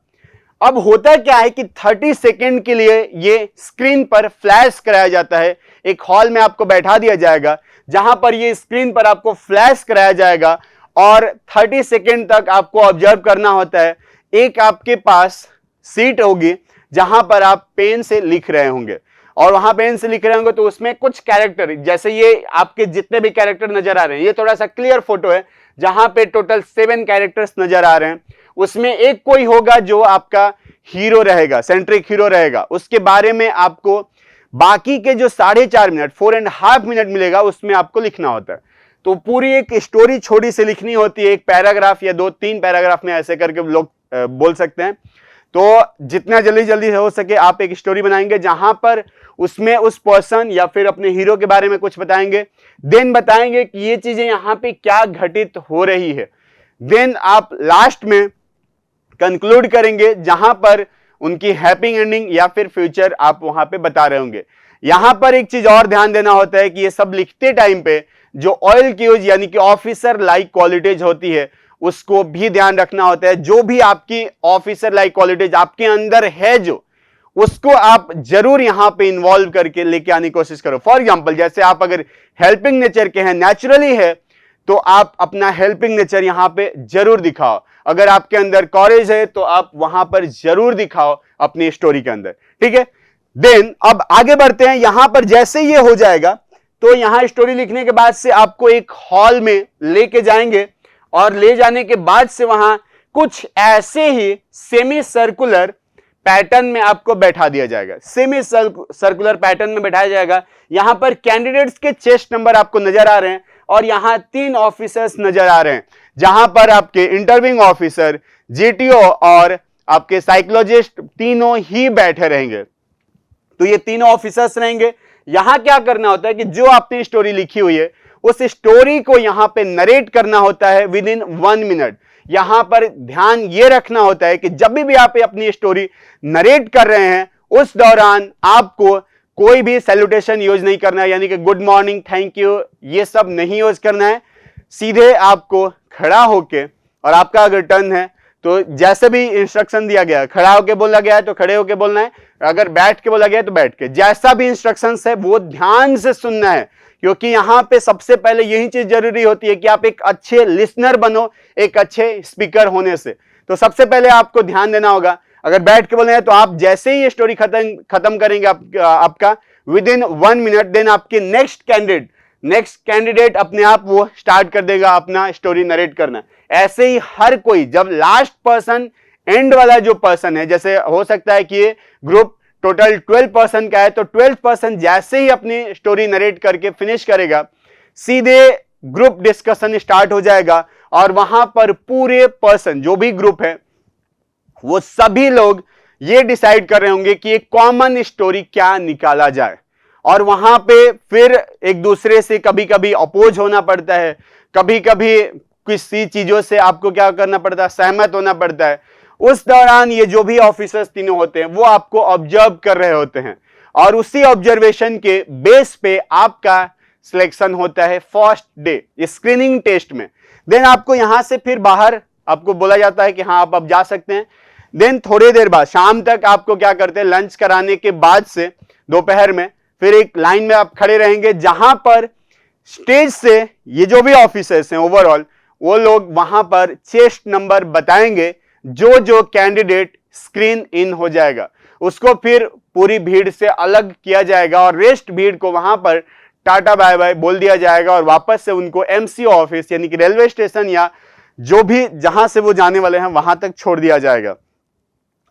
अब होता क्या है कि 30 सेकेंड के लिए ये स्क्रीन पर फ्लैश कराया जाता है। एक हॉल में आपको बैठा दिया जाएगा जहां पर ये स्क्रीन पर आपको फ्लैश कराया जाएगा और 30 सेकेंड तक आपको ऑब्जर्व करना होता है। एक आपके पास सीट होगी जहां पर आप पेन से लिख रहे होंगे और वहां पेन से लिख रहे होंगे तो उसमें कुछ कैरेक्टर, जैसे ये आपके जितने भी कैरेक्टर नजर आ रहे हैं, ये थोड़ा सा क्लियर फोटो है जहां पे टोटल 7 कैरेक्टर्स नजर आ रहे हैं। उसमें एक कोई होगा जो आपका हीरो रहेगा, सेंट्रिक हीरो रहेगा, उसके बारे में आपको बाकी के जो 4.5 मिनट, 4.5 मिनट मिलेगा, उसमें आपको लिखना होता है। तो पूरी एक स्टोरी छोटी सी लिखनी होती है, एक पैराग्राफ या 2-3 पैराग्राफ में ऐसे करके लोग बोल सकते हैं। तो जितना जल्दी जल्दी हो सके आप एक स्टोरी बनाएंगे जहां पर उसमें उस पर्सन या फिर अपने हीरो के बारे में कुछ बताएंगे, देन बताएंगे कि ये चीजें यहां पे क्या घटित हो रही है। देन आप लास्ट में कंक्लूड करेंगे जहां पर उनकी हैप्पी एंडिंग या फिर फ्यूचर आप वहां पे बता रहे होंगे। यहां पर एक चीज और ध्यान देना होता है कि ये सब लिखते टाइम पे जो ऑयल क्यूज यानी कि ऑफिसर लाइक क्वालिटीज होती है उसको भी ध्यान रखना होता है। जो भी आपकी ऑफिसर लाइक क्वालिटीज आपके अंदर है जो, उसको आप जरूर यहां पे इन्वॉल्व करके लेके आने की कोशिश करो। फॉर एग्जांपल जैसे आप अगर हेल्पिंग नेचर के हैं, नेचुरली है, तो आप अपना हेल्पिंग नेचर यहां पे जरूर दिखाओ। अगर आपके अंदर कॉरेज है तो आप वहां पर जरूर दिखाओ अपनी स्टोरी के अंदर, ठीक है। देन अब आगे बढ़ते हैं। यहां पर जैसे ये हो जाएगा तो यहां स्टोरी लिखने के बाद से आपको एक हॉल में लेके जाएंगे और ले जाने के बाद से वहां कुछ ऐसे ही सेमी सर्कुलर पैटर्न में आपको बैठा दिया जाएगा। सेमी सर्कुलर पैटर्न में बैठाया जाएगा। यहां पर कैंडिडेट्स के चेस्ट नंबर आपको नजर आ रहे हैं और यहां 3 ऑफिसर्स नजर आ रहे हैं, जहां पर आपके इंटरव्यूइंग ऑफिसर, जीटीओ और आपके साइकोलॉजिस्ट तीनों ही बैठे रहेंगे। तो ये तीनों ऑफिसर्स रहेंगे। यहां क्या करना होता है कि जो आपने स्टोरी लिखी हुई है उस स्टोरी को यहां पे नरेट करना होता है विद इन 1 मिनट। यहां पर ध्यान यह रखना होता है कि जब भी आप अपनी स्टोरी नरेट कर रहे हैं उस दौरान आपको कोई भी सैल्यूटेशन यूज नहीं करना है, यानी कि गुड मॉर्निंग, थैंक यू, ये सब नहीं यूज करना है। सीधे आपको खड़ा होके, और आपका अगर टर्न है तो जैसे भी इंस्ट्रक्शन दिया गया, खड़ा होके बोला गया है तो खड़े होके बोलना है, अगर बैठ के बोला गया है तो बैठ के, जैसा भी इंस्ट्रक्शंस है वो ध्यान से सुनना है। क्योंकि यहां पे सबसे पहले यही चीज जरूरी होती है कि आप एक अच्छे लिसनर बनो एक अच्छे स्पीकर होने से। तो सबसे पहले आपको ध्यान देना होगा। अगर बैठ के बोल रहे हैं तो आप जैसे ही ये स्टोरी खत्म करेंगे आपका विद इन 1 मिनट, देन आपके नेक्स्ट कैंडिडेट अपने आप वो स्टार्ट कर देगा अपना स्टोरी नरेट करना। ऐसे ही हर कोई, जब लास्ट पर्सन, एंड वाला जो पर्सन है, जैसे हो सकता है कि ये ग्रुप टोटल 12 पर्सन का है, तो 12 पर्सन जैसे ही अपनी स्टोरी नरेट करके फिनिश करेगा, सीधे ग्रुप डिस्कशन स्टार्ट हो जाएगा और वहां पर पूरे पर्सन जो भी ग्रुप है वो सभी लोग ये डिसाइड कर रहे होंगे कि एक कॉमन स्टोरी क्या निकाला जाए। और वहां पे फिर एक दूसरे से कभी कभी अपोज होना पड़ता है, कभी कभी किसी चीजों से आपको क्या करना पड़ता है, सहमत होना पड़ता है। उस दौरान ये जो भी ऑफिसर्स तीनों होते हैं वो आपको ऑब्जर्व कर रहे होते हैं और उसी ऑब्जर्वेशन के बेस पे आपका सिलेक्शन होता है फर्स्ट डे स्क्रीनिंग टेस्ट में। देन आपको यहां से फिर बाहर आपको बोला जाता है कि हाँ आप अब जा सकते हैं। देन थोड़ी देर बाद शाम तक आपको क्या करते हैं, लंच कराने के बाद से दोपहर में फिर एक लाइन में आप खड़े रहेंगे, जहां पर स्टेज से ये जो भी ऑफिसर्स हैं ओवरऑल वो लोग वहां पर चेस्ट नंबर बताएंगे। जो जो कैंडिडेट स्क्रीन इन हो जाएगा उसको फिर पूरी भीड़ से अलग किया जाएगा और रेस्ट भीड़ को वहां पर टाटा बाय बाय बोल दिया जाएगा और वापस से उनको एमसीओ ऑफिस यानी कि रेलवे स्टेशन या जो भी जहां से वो जाने वाले हैं वहां तक छोड़ दिया जाएगा।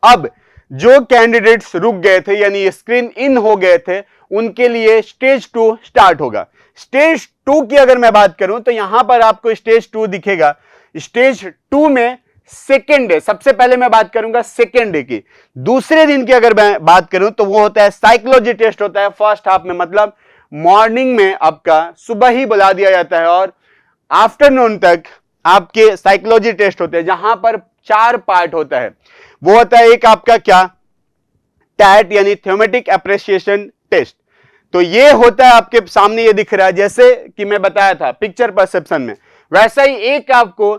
अब जो कैंडिडेट्स रुक गए थे यानी स्क्रीन इन हो गए थे उनके लिए स्टेज 2 स्टार्ट होगा। स्टेज 2 की अगर मैं बात करूं तो यहां पर आपको स्टेज 2 दिखेगा। स्टेज 2 में सेकेंड डे, सबसे पहले मैं बात करूंगा सेकेंड डे की। दूसरे दिन की अगर मैं बात करूं तो वो होता है साइकोलॉजी टेस्ट होता है फर्स्ट हाफ में, मतलब मॉर्निंग में आपका सुबह ही बुला दिया जाता है और आफ्टरनून तक आपके साइकोलॉजी टेस्ट होते हैं, जहां पर 4 पार्ट होता है। वो होता है एक आपका क्या, टैट यानी थ्योमेटिक एप्रिसिएशन टेस्ट। तो ये होता है आपके सामने, ये दिख रहा है जैसे कि मैं बताया था पिक्चर परसेप्शन में, वैसा ही एक आपको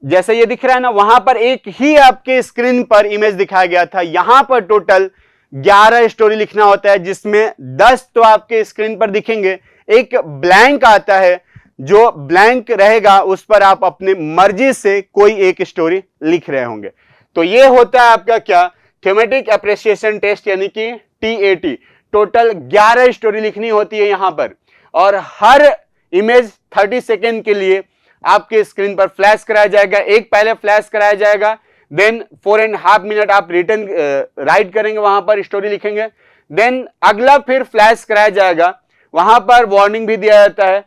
जैसे ये दिख रहा है ना, वहां पर एक ही आपके स्क्रीन पर इमेज दिखाया गया था। यहां पर टोटल 11 स्टोरी लिखना होता है, जिसमें 10 तो आपके स्क्रीन पर दिखेंगे, एक ब्लैंक आता है, जो ब्लैंक रहेगा उस पर आप अपने मर्जी से कोई एक स्टोरी लिख रहे होंगे। तो ये होता है आपका क्या, थीमेटिक एप्रिसिएशन टेस्ट यानी कि TAT। टोटल 11 स्टोरी लिखनी होती है यहां पर और हर इमेज 30 सेकेंड के लिए आपके स्क्रीन पर फ्लैश कराया जाएगा। एक पहले फ्लैश कराया जाएगा, देन 4.5 मिनट आप रिटर्न राइट करेंगे, वहां पर स्टोरी लिखेंगे। देन अगला फिर फ्लैश कराया जाएगा, वहां पर वार्निंग भी दिया जाता है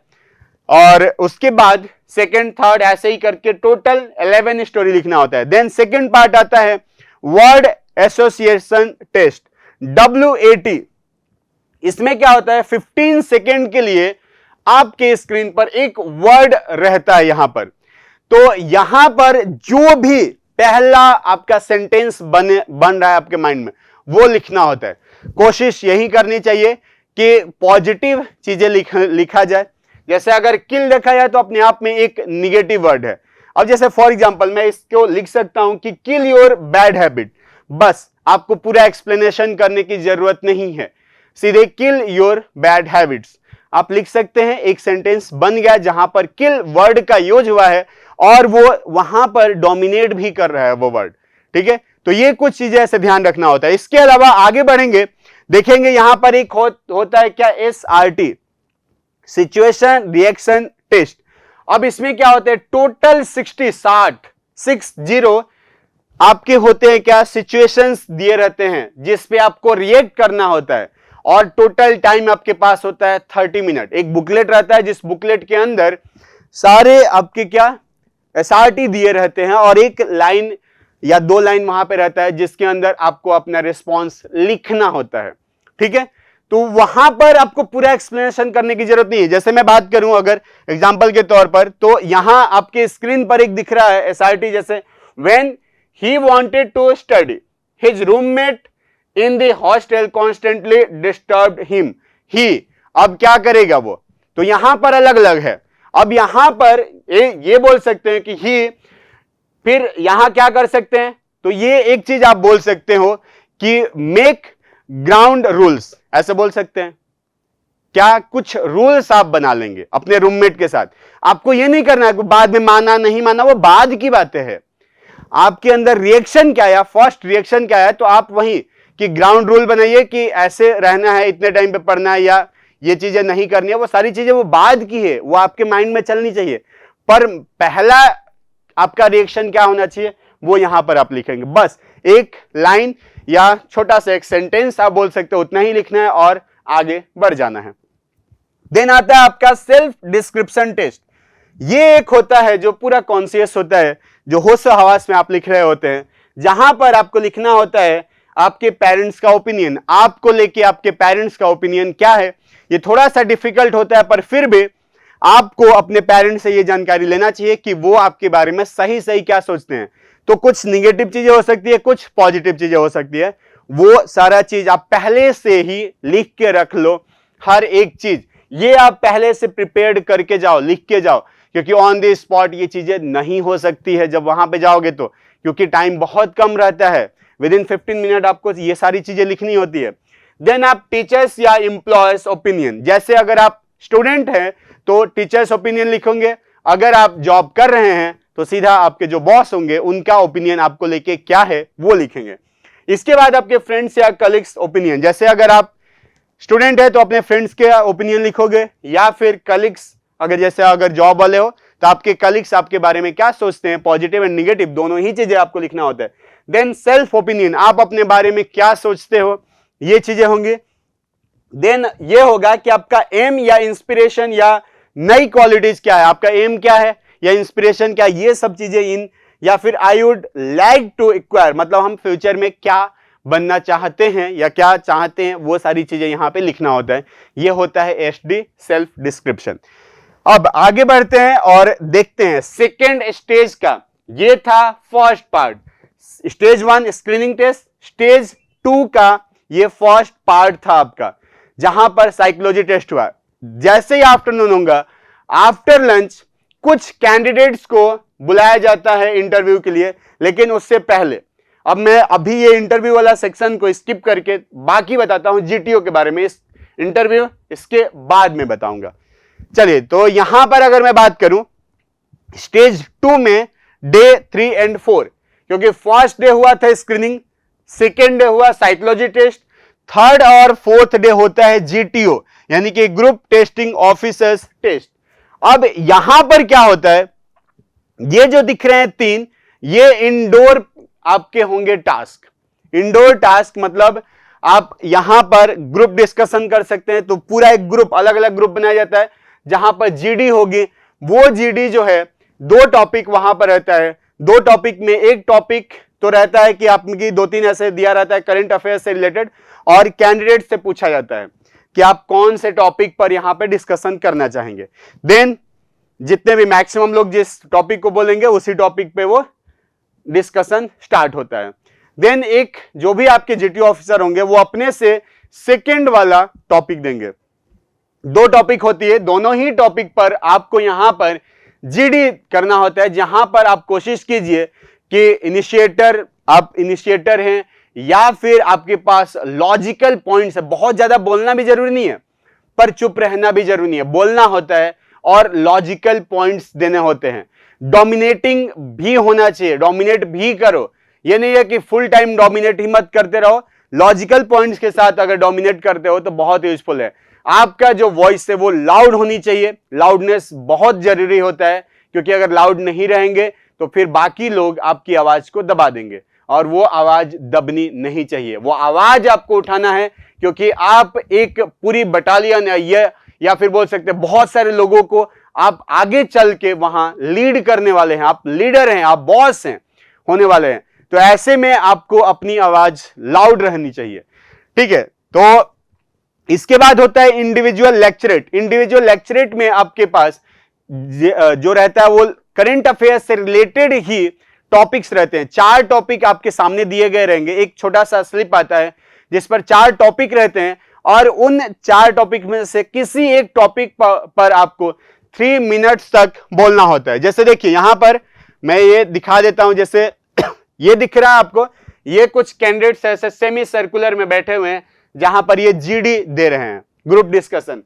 और उसके बाद सेकंड थर्ड ऐसे ही करके टोटल 11 स्टोरी लिखना होता है। देन सेकंड पार्ट आता है वर्ड एसोसिएशन टेस्ट WAT। इसमें क्या होता है, 15 सेकेंड के लिए आपके स्क्रीन पर एक वर्ड रहता है यहां पर। तो यहां पर जो भी पहला आपका सेंटेंस बन रहा है आपके माइंड में, वो लिखना होता है। कोशिश यही करनी चाहिए कि पॉजिटिव चीजें लिखा जाए। जैसे अगर किल देखा जाए तो अपने आप में एक निगेटिव वर्ड है। अब जैसे फॉर एग्जांपल मैं इसको लिख सकता हूं कि किल योर बैड हैबिट, बस आपको पूरा एक्सप्लेनेशन करने की जरूरत नहीं है, सीधे किल योर बैड हैबिट्स आप लिख सकते हैं। एक सेंटेंस बन गया जहां पर किल वर्ड का यूज हुआ है और वो वहां पर डोमिनेट भी कर रहा है वो वर्ड, ठीक है। तो ये कुछ चीजें ऐसे ध्यान रखना होता है। इसके अलावा आगे बढ़ेंगे, देखेंगे यहां पर एक होता है क्या, SRT, सिचुएशन रिएक्शन टेस्ट। अब इसमें क्या होता है, टोटल 60 आपके होते हैं क्या, सिचुएशंस दिए रहते हैं जिस पे आपको रिएक्ट करना होता है, और टोटल टाइम आपके पास होता है 30 मिनट। एक बुकलेट रहता है जिस बुकलेट के अंदर सारे आपके क्या SRT दिए रहते हैं, और एक लाइन या 2 लाइन वहां पे रहता है जिसके अंदर आपको अपना रिस्पॉन्स लिखना होता है, ठीक है। तो वहां पर आपको पूरा एक्सप्लेनेशन करने की जरूरत नहीं है। जैसे मैं बात करूं अगर एग्जांपल के तौर पर, तो यहां आपके स्क्रीन पर एक दिख रहा है SRT, जैसे when he wanted to study his roommate in the hostel constantly disturbed him. He अब क्या करेगा वो, तो यहां पर अलग अलग है। अब यहां पर ये बोल सकते हैं कि ही, फिर यहां क्या कर सकते हैं, तो ये एक चीज आप बोल सकते हो कि मेक ग्राउंड रूल्स, ऐसे बोल सकते हैं क्या, कुछ रूल्स आप बना लेंगे अपने रूममेट के साथ। आपको ये नहीं करना है बाद में माना नहीं माना, वो बाद की बातें है। आपके अंदर रिएक्शन क्या है, फर्स्ट रिएक्शन क्या है, तो आप वही कि ग्राउंड रूल बनाइए कि ऐसे रहना है, इतने टाइम पे पढ़ना है, या ये चीजें नहीं करनी है। वो सारी चीजें वो बाद की है, वो आपके माइंड में चलनी चाहिए, पर पहला आपका रिएक्शन क्या होना चाहिए वो यहां पर आप लिखेंगे। बस एक लाइन या छोटा सा एक सेंटेंस आप बोल सकते हो, उतना ही लिखना है और आगे बढ़ जाना है। देन आता है आपका सेल्फ डिस्क्रिप्शन टेस्ट। ये एक होता है जो पूरा कॉन्शियस होता है, जो होश हवास में आप लिख रहे होते हैं, जहां पर आपको लिखना होता है आपके पेरेंट्स का ओपिनियन, आपको लेके आपके पेरेंट्स का ओपिनियन क्या है। ये थोड़ा सा डिफिकल्ट होता है, पर फिर भी आपको अपने पेरेंट्स से ये जानकारी लेना चाहिए कि वो आपके बारे में सही सही क्या सोचते हैं। तो कुछ निगेटिव चीजें हो सकती है, कुछ पॉजिटिव चीजें हो सकती है, वो सारा चीज आप पहले से ही लिख के रख लो। हर एक चीज ये आप पहले से प्रिपेयर्ड करके जाओ, लिख के जाओ, क्योंकि ऑन द स्पॉट ये चीजें नहीं हो सकती है जब वहां पे जाओगे तो, क्योंकि टाइम बहुत कम रहता है। विद इन 15 मिनट आपको ये सारी चीजें लिखनी होती है। देन आप टीचर्स या एम्प्लॉयर्स ओपिनियन, जैसे अगर आप स्टूडेंट हैं तो टीचर्स ओपिनियन लिखोगे, अगर आप जॉब कर रहे हैं तो सीधा आपके जो बॉस होंगे उनका ओपिनियन आपको लेके क्या है वो लिखेंगे। इसके बाद आपके फ्रेंड्स या कलीग्स ओपिनियन, जैसे अगर आप स्टूडेंट है तो अपने फ्रेंड्स के ओपिनियन लिखोगे, या फिर कलीग्स अगर जैसे अगर जॉब वाले हो तो आपके कलीग्स आपके बारे में क्या सोचते हैं, पॉजिटिव एंड निगेटिव दोनों ही चीजें आपको लिखना होता है। देन सेल्फ ओपिनियन, आप अपने बारे में क्या सोचते हो, ये चीजें होंगी। देन ये होगा कि आपका एम या इंस्पिरेशन या नई क्वालिटीज क्या है, आपका एम क्या है या इंस्पिरेशन क्या, ये सब चीजें इन, या फिर I would like to acquire, मतलब हम फ्यूचर में क्या बनना चाहते हैं या क्या चाहते हैं, वो सारी चीजें यहां पे लिखना होता है। ये होता है SD सेल्फ डिस्क्रिप्शन। अब आगे बढ़ते हैं और देखते हैं सेकेंड स्टेज का। ये था first part, stage 1 screening test, stage 2 का ये फर्स्ट पार्ट था आपका, जहां पर साइकोलॉजी टेस्ट हुआ। जैसे ही आफ्टरनून होगा, आफ्टर लंच कुछ कैंडिडेट्स को बुलाया जाता है इंटरव्यू के लिए, लेकिन उससे पहले अब मैं अभी ये इंटरव्यू वाला सेक्शन को स्किप करके बाकी बताता हूं GTO के बारे में। इस इंटरव्यू इसके बाद में बताऊंगा। चलिए, तो यहां पर अगर मैं बात करूं स्टेज 2 में डे 3 एंड 4, क्योंकि फर्स्ट डे हुआ था स्क्रीनिंग, सेकेंड डे हुआ साइकोलॉजी टेस्ट, थर्ड और फोर्थ डे होता है GTO यानी कि ग्रुप टेस्टिंग ऑफिसर्स टेस्ट। अब यहां पर क्या होता है, ये जो दिख रहे हैं 3, ये इंडोर आपके होंगे टास्क। इंडोर टास्क मतलब आप यहां पर ग्रुप डिस्कशन कर सकते हैं, तो पूरा एक ग्रुप, अलग अलग ग्रुप बनाया जाता है जहां पर GD होगी। वो GD जो है 2 टॉपिक वहां पर रहता है, 2 टॉपिक में एक टॉपिक तो रहता है कि आपकी 2-3 ऐसे दिया रहता है करंट अफेयर से रिलेटेड, और कैंडिडेट से पूछा जाता है कि आप कौन से टॉपिक पर यहां पे डिस्कशन करना चाहेंगे। देन जितने भी मैक्सिमम लोग जिस टॉपिक को बोलेंगे उसी टॉपिक पे वो डिस्कशन स्टार्ट होता है। देन एक जो भी आपके जीटी ऑफिसर होंगे वो अपने से सेकंड वाला टॉपिक देंगे। 2 टॉपिक होती है, दोनों ही टॉपिक पर आपको यहां पर जीडी करना होता है, जहां पर आप कोशिश कीजिए कि आप इनिशिएटर हैं या फिर आपके पास लॉजिकल पॉइंट्स है। बहुत ज्यादा बोलना भी जरूरी नहीं है, पर चुप रहना भी जरूरी नहीं है, बोलना होता है और लॉजिकल पॉइंट्स देने होते हैं। डोमिनेटिंग भी होना चाहिए, डोमिनेट भी करो, ये नहीं है कि फुल टाइम डोमिनेट ही मत करते रहो। लॉजिकल पॉइंट्स के साथ अगर डोमिनेट करते हो तो बहुत यूजफुल है। आपका जो वॉइस है वो लाउड होनी चाहिए, लाउडनेस बहुत जरूरी होता है, क्योंकि अगर लाउड नहीं रहेंगे तो फिर बाकी लोग आपकी आवाज को दबा देंगे और वो आवाज दबनी नहीं चाहिए। वो आवाज आपको उठाना है, क्योंकि आप एक पूरी बटालियन या फिर बोल सकते हैं बहुत सारे लोगों को आप आगे चल के वहां लीड करने वाले हैं। आप लीडर हैं, आप बॉस हैं, होने वाले हैं। तो ऐसे में आपको अपनी आवाज लाउड रहनी चाहिए, ठीक है। तो इसके बाद होता है इंडिविजुअल लेक्चरेट। इंडिविजुअल लेक्चरेट में आपके पास जो रहता है वो करंट अफेयर्स से रिलेटेड ही टॉपिक्स रहते हैं। 4 टॉपिक आपके सामने दिए गए रहेंगे, एक छोटा सा स्लिप आता है जिस पर 4 टॉपिक रहते हैं और उन 4 टॉपिक में से किसी एक टॉपिक पर आपको 3 मिनट्स तक बोलना होता है। जैसे देखिए यहां पर मैं ये दिखा देता हूं, जैसे ये दिख रहा है आपको, ये कुछ कैंडिडेट्स ऐसे सेमी सर्कुलर में बैठे हुए हैं जहां पर ये जीडी दे रहे हैं, ग्रुप डिस्कशन।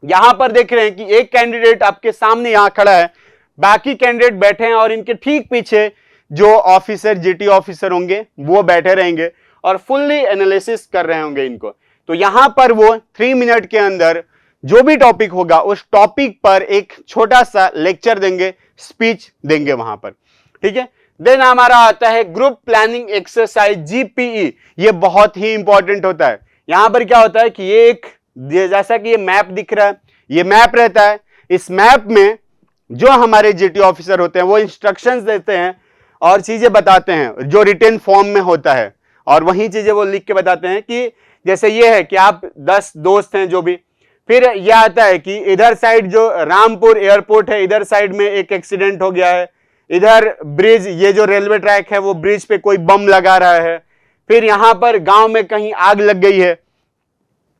यहां पर देख रहे हैं कि एक कैंडिडेट आपके सामने यहां खड़ा है, बाकी कैंडिडेट बैठे हैं और इनके ठीक पीछे जो ऑफिसर, जीटी ऑफिसर होंगे वो बैठे रहेंगे और फुल्ली एनालिसिस कर रहे होंगे इनको। तो यहां पर वो 3 मिनट के अंदर जो भी टॉपिक होगा उस टॉपिक पर एक छोटा सा लेक्चर देंगे, स्पीच देंगे वहां पर, ठीक है। देन हमारा आता है ग्रुप प्लानिंग एक्सरसाइज, जीपीई। ये बहुत ही इंपॉर्टेंट होता है। यहां पर क्या होता है कि ये एक, जैसा कि ये मैप दिख रहा है, ये मैप रहता है। इस मैप में जो हमारे जीटी ऑफिसर होते हैं वो इंस्ट्रक्शंस देते हैं और चीजें बताते हैं जो रिटन फॉर्म में होता है, और वही चीजें वो लिख के बताते हैं कि जैसे ये है कि आप 10 दोस्त हैं जो भी, फिर यह आता है कि इधर साइड जो रामपुर एयरपोर्ट है, इधर साइड में एक एक्सीडेंट हो गया है, इधर ब्रिज, ये जो रेलवे ट्रैक है वो ब्रिज पे कोई बम लगा रहा है, फिर यहां पर गांव में कहीं आग लग गई है।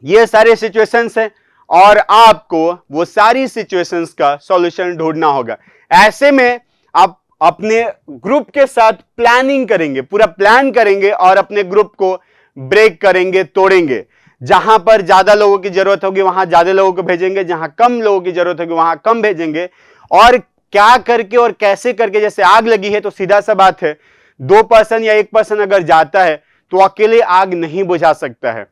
ये सारे सिचुएशंस हैं और आपको वो सारी सिचुएशंस का सॉल्यूशन ढूंढना होगा। ऐसे में आप अपने ग्रुप के साथ प्लानिंग करेंगे, पूरा प्लान करेंगे और अपने ग्रुप को ब्रेक करेंगे, तोड़ेंगे। जहां पर ज्यादा लोगों की जरूरत होगी वहां ज्यादा लोगों को भेजेंगे, जहां कम लोगों की जरूरत होगी वहां कम भेजेंगे। और क्या करके और कैसे करके, जैसे आग लगी है तो सीधा सा बात है 2 पर्सन या 1 पर्सन अगर जाता है तो अकेले आग नहीं बुझा सकता है।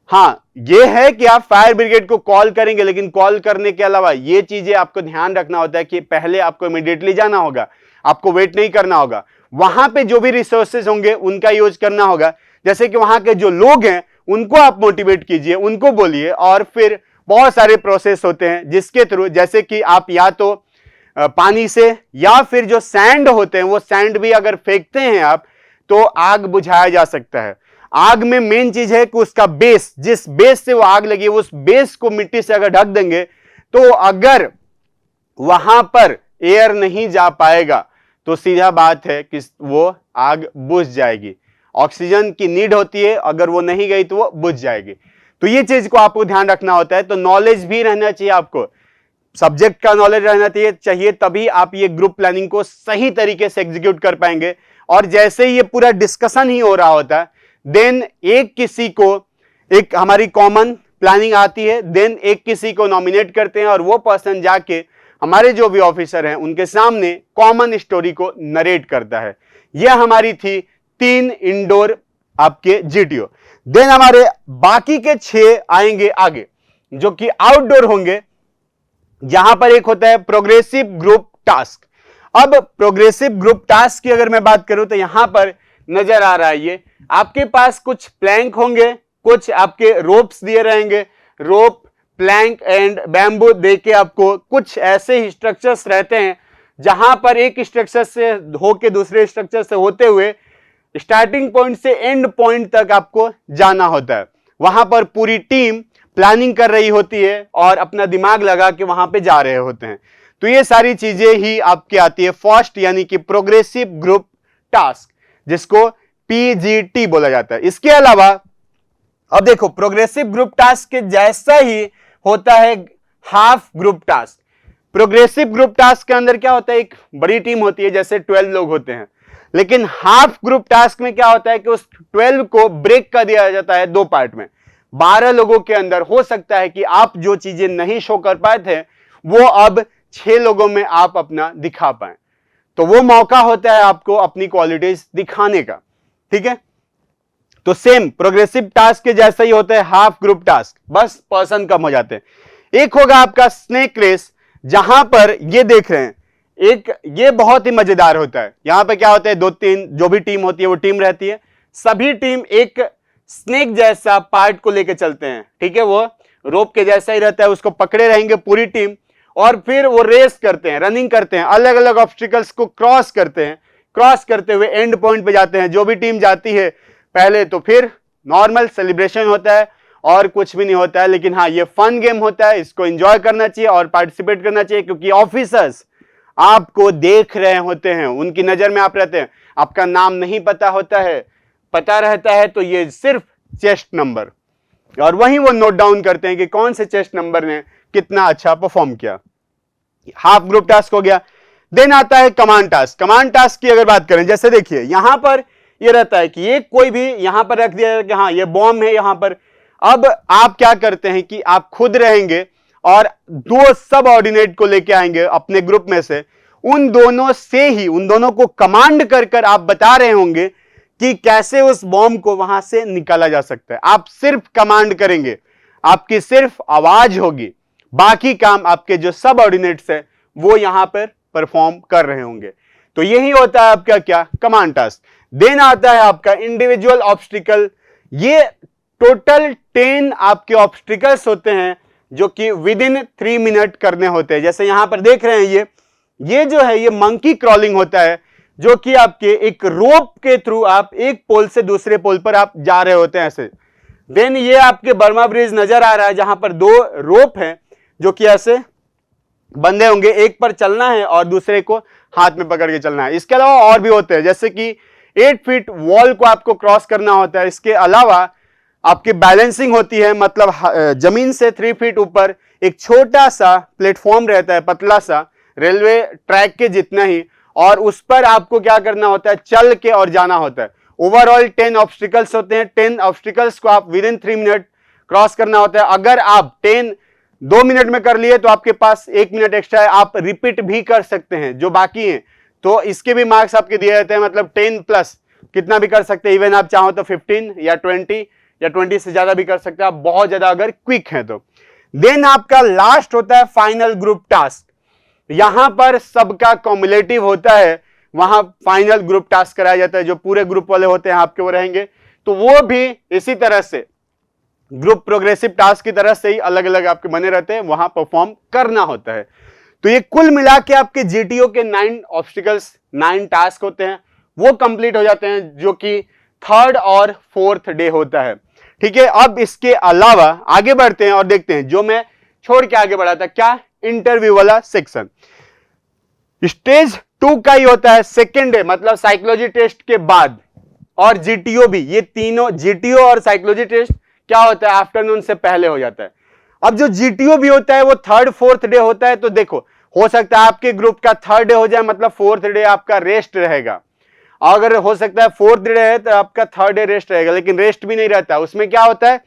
हाँ, यह है कि आप फायर ब्रिगेड को कॉल करेंगे, लेकिन कॉल करने के अलावा ये चीजें आपको ध्यान रखना होता है कि पहले आपको इमीडिएटली जाना होगा, आपको वेट नहीं करना होगा। वहां पे जो भी रिसोर्सेज होंगे उनका यूज करना होगा। जैसे कि वहां के जो लोग हैं उनको आप मोटिवेट कीजिए, उनको बोलिए, और फिर बहुत सारे प्रोसेस होते हैं जिसके थ्रू, जैसे कि आप या तो पानी से या फिर जो सैंड होते हैं वो सैंड भी अगर फेंकते हैं आप तो आग बुझाया जा सकता है। आग में मेन चीज है कि उसका बेस, जिस बेस से वो आग लगी है उस बेस को मिट्टी से अगर ढक देंगे तो अगर वहां पर एयर नहीं जा पाएगा तो सीधा बात है कि वो आग बुझ जाएगी। ऑक्सीजन की नीड होती है, अगर वो नहीं गई तो वो बुझ जाएगी। तो ये चीज को आपको ध्यान रखना होता है। तो नॉलेज भी रहना चाहिए, आपको सब्जेक्ट का नॉलेज रहना चाहिए, तभी आप ये ग्रुप प्लानिंग को सही तरीके से एग्जीक्यूट कर पाएंगे। और जैसे ही ये पूरा डिस्कशन ही हो रहा होता है, देन एक किसी को, एक हमारी कॉमन प्लानिंग आती है, देन एक किसी को नॉमिनेट करते हैं और वो पर्सन जाके हमारे जो भी ऑफिसर हैं उनके सामने कॉमन स्टोरी को नरेट करता है। यह हमारी थी 3 इंडोर आपके जीटीओ। देन हमारे बाकी के 6 आएंगे आगे, जो कि आउटडोर होंगे, जहां पर एक होता है प्रोग्रेसिव ग्रुप टास्क। अब प्रोग्रेसिव ग्रुप टास्क की अगर मैं बात करूं तो यहां पर नजर आ रहा है, ये आपके पास कुछ प्लैंक होंगे, कुछ आपके रोप्स दिए रहेंगे, रोप, प्लैंक एंड बैम्बू देके आपको कुछ ऐसे स्ट्रक्चर्स रहते हैं जहां पर एक स्ट्रक्चर से होके दूसरे स्ट्रक्चर से होते हुए स्टार्टिंग पॉइंट से एंड पॉइंट तक आपको जाना होता है। वहां पर पूरी टीम प्लानिंग कर रही होती है और अपना दिमाग लगा के वहां पे जा रहे होते हैं। तो ये सारी चीजें ही आपके आती है फर्स्ट, यानी कि प्रोग्रेसिव ग्रुप टास्क, जिसको पीजीटी बोला जाता है। इसके अलावा अब देखो, प्रोग्रेसिव ग्रुप टास्क के जैसा ही होता है half group task. Progressive group task के अंदर क्या होता है, एक बड़ी टीम होती है, जैसे 12 लोग होते हैं, लेकिन हाफ ग्रुप टास्क में क्या होता है कि उस 12 को ब्रेक कर दिया जाता है दो पार्ट में। 12 लोगों के अंदर हो सकता है कि आप जो चीजें नहीं शो कर पाए थे वो अब 6 लोगों में आप अपना दिखा पाए, तो वो मौका होता है आपको अपनी क्वालिटीज दिखाने का। ठीक है, तो सेम प्रोग्रेसिव टास्क के जैसा ही होता है हाफ ग्रुप टास्क, बस पर्सन कम हो जाते हैं। एक होगा आपका स्नेक रेस, जहां पर ये देख रहे हैं, एक ये बहुत ही मजेदार होता है। यहां पे क्या होता है, 2-3 जो भी टीम होती है वो टीम रहती है, सभी टीम एक स्नेक जैसा पार्ट को लेकर चलते हैं। ठीक है, वो रोप के जैसा ही रहता है, उसको पकड़े रहेंगे पूरी टीम, और फिर वो रेस करते हैं, रनिंग करते हैं, अलग अलग ऑब्स्टिकल्स को क्रॉस करते हैं, क्रॉस करते हुए एंड पॉइंट पे जाते हैं। जो भी टीम जाती है पहले, तो फिर नॉर्मल सेलिब्रेशन होता है और कुछ भी नहीं होता है। लेकिन हाँ, ये फन गेम होता है, इसको एंजॉय करना चाहिए और पार्टिसिपेट करना चाहिए, क्योंकि ऑफिसर्स आपको देख रहे होते हैं, उनकी नजर में आप रहते हैं। आपका नाम नहीं पता होता है, पता रहता है तो ये सिर्फ चेस्ट नंबर, और वहीं वो नोट डाउन करते हैं कि कौन से चेस्ट नंबर ने कितना अच्छा परफॉर्म किया। हाफ ग्रुप टास्क हो गया। देन आता है कमांड टास्क। कमांड टास्क की अगर बात करें, जैसे देखिए यहां पर ये रहता है कि ये कोई भी यहां पर रख दिया कि हाँ ये बॉम्ब है यहां पर। अब आप क्या करते हैं कि आप खुद रहेंगे और 2 सब ऑर्डिनेट को लेके आएंगे अपने ग्रुप में से, उन दोनों से ही, उन दोनों को कमांड कर कर आप बता रहे होंगे कि कैसे उस बॉम्ब को वहां से निकाला जा सकता है। आप सिर्फ कमांड करेंगे, आपकी सिर्फ आवाज होगी, बाकी काम आपके जो सब ऑर्डिनेट्स है वो यहां पर परफॉर्म कर रहे होंगे। तो यही होता है आपका क्या, कमांड टास्क। देन आता है आपका इंडिविजुअल ऑब्स्टिकल। ये टोटल 10 आपके ऑब्स्टिकल्स होते हैं जो कि विद इन 3 मिनट करने होते हैं। जैसे यहां पर देख रहे हैं, ये जो है ये मंकी क्रॉलिंग होता है, जो कि आपके एक रोप के थ्रू आप एक पोल से दूसरे पोल पर आप जा रहे होते हैं ऐसे। देन ये आपके बर्मा ब्रिज नजर आ रहा है, जहां पर 2 रोप हैं जो कि ऐसे बंधे होंगे, एक पर चलना है और दूसरे को हाथ में पकड़ के चलना है। इसके अलावा और भी होते हैं, जैसे कि 8 फीट वॉल को आपको क्रॉस करना होता है। इसके अलावा आपकी बैलेंसिंग होती है, मतलब जमीन से 3 फीट ऊपर एक छोटा सा प्लेटफॉर्म रहता है, पतला सा, रेलवे ट्रैक के जितना ही, और उस पर आपको क्या करना होता है, चल के और जाना होता है। ओवरऑल 10 ऑब्स्टिकल्स होते हैं। 10 ऑब्स्टिकल्स को आप विद इन 3 मिनट क्रॉस करना होता है। अगर आप 10 2 मिनट में कर लिए तो आपके पास 1 मिनट एक्स्ट्रा है, आप रिपीट भी कर सकते हैं जो बाकी हैं, तो इसके भी मार्क्स आपके दिए जाते हैं। मतलब 10 प्लस कितना भी कर सकते हैं, इवन आप चाहो तो 15 या 20 या 20 से ज्यादा भी कर सकते हैं, आप बहुत ज्यादा अगर क्विक हैं तो। देन आपका लास्ट होता है फाइनल ग्रुप टास्क। यहां पर सबका कॉम्युलेटिव होता है, वहां फाइनल ग्रुप टास्क कराया जाता है। जो पूरे ग्रुप वाले होते हैं आपके वो रहेंगे, तो वो भी इसी तरह से ग्रुप प्रोग्रेसिव टास्क की तरह से ही अलग अलग आपके बने रहते हैं, वहां परफॉर्म करना होता है। तो ये कुल मिला के आपके जीटीओ के 9 ऑब्स्टिकल्स, 9 टास्क होते हैं, वो कंप्लीट हो जाते हैं, जो कि 3rd और 4th डे होता है। ठीक है, अब इसके अलावा आगे बढ़ते हैं और देखते हैं, जो मैं छोड़ के आगे बढ़ा था, क्या, इंटरव्यू वाला सेक्शन। स्टेज 2 का ही होता है, 2nd डे, मतलब साइकोलॉजी टेस्ट के बाद, और जीटीओ भी, ये तीनों जीटीओ और साइकोलॉजी टेस्ट क्या होता है, आफ्टरनून से पहले हो जाता है। अब जो जीटीओ भी होता है वो 3rd 4th डे होता है। तो देखो, हो सकता है आपके ग्रुप का 3rd डे हो जाए, मतलब 4th डे आपका रेस्ट रहेगा। अगर हो सकता है 4th डे है तो आपका 3rd डे रेस्ट रहेगा, लेकिन रेस्ट भी नहीं रहता। उसमें क्या होता है,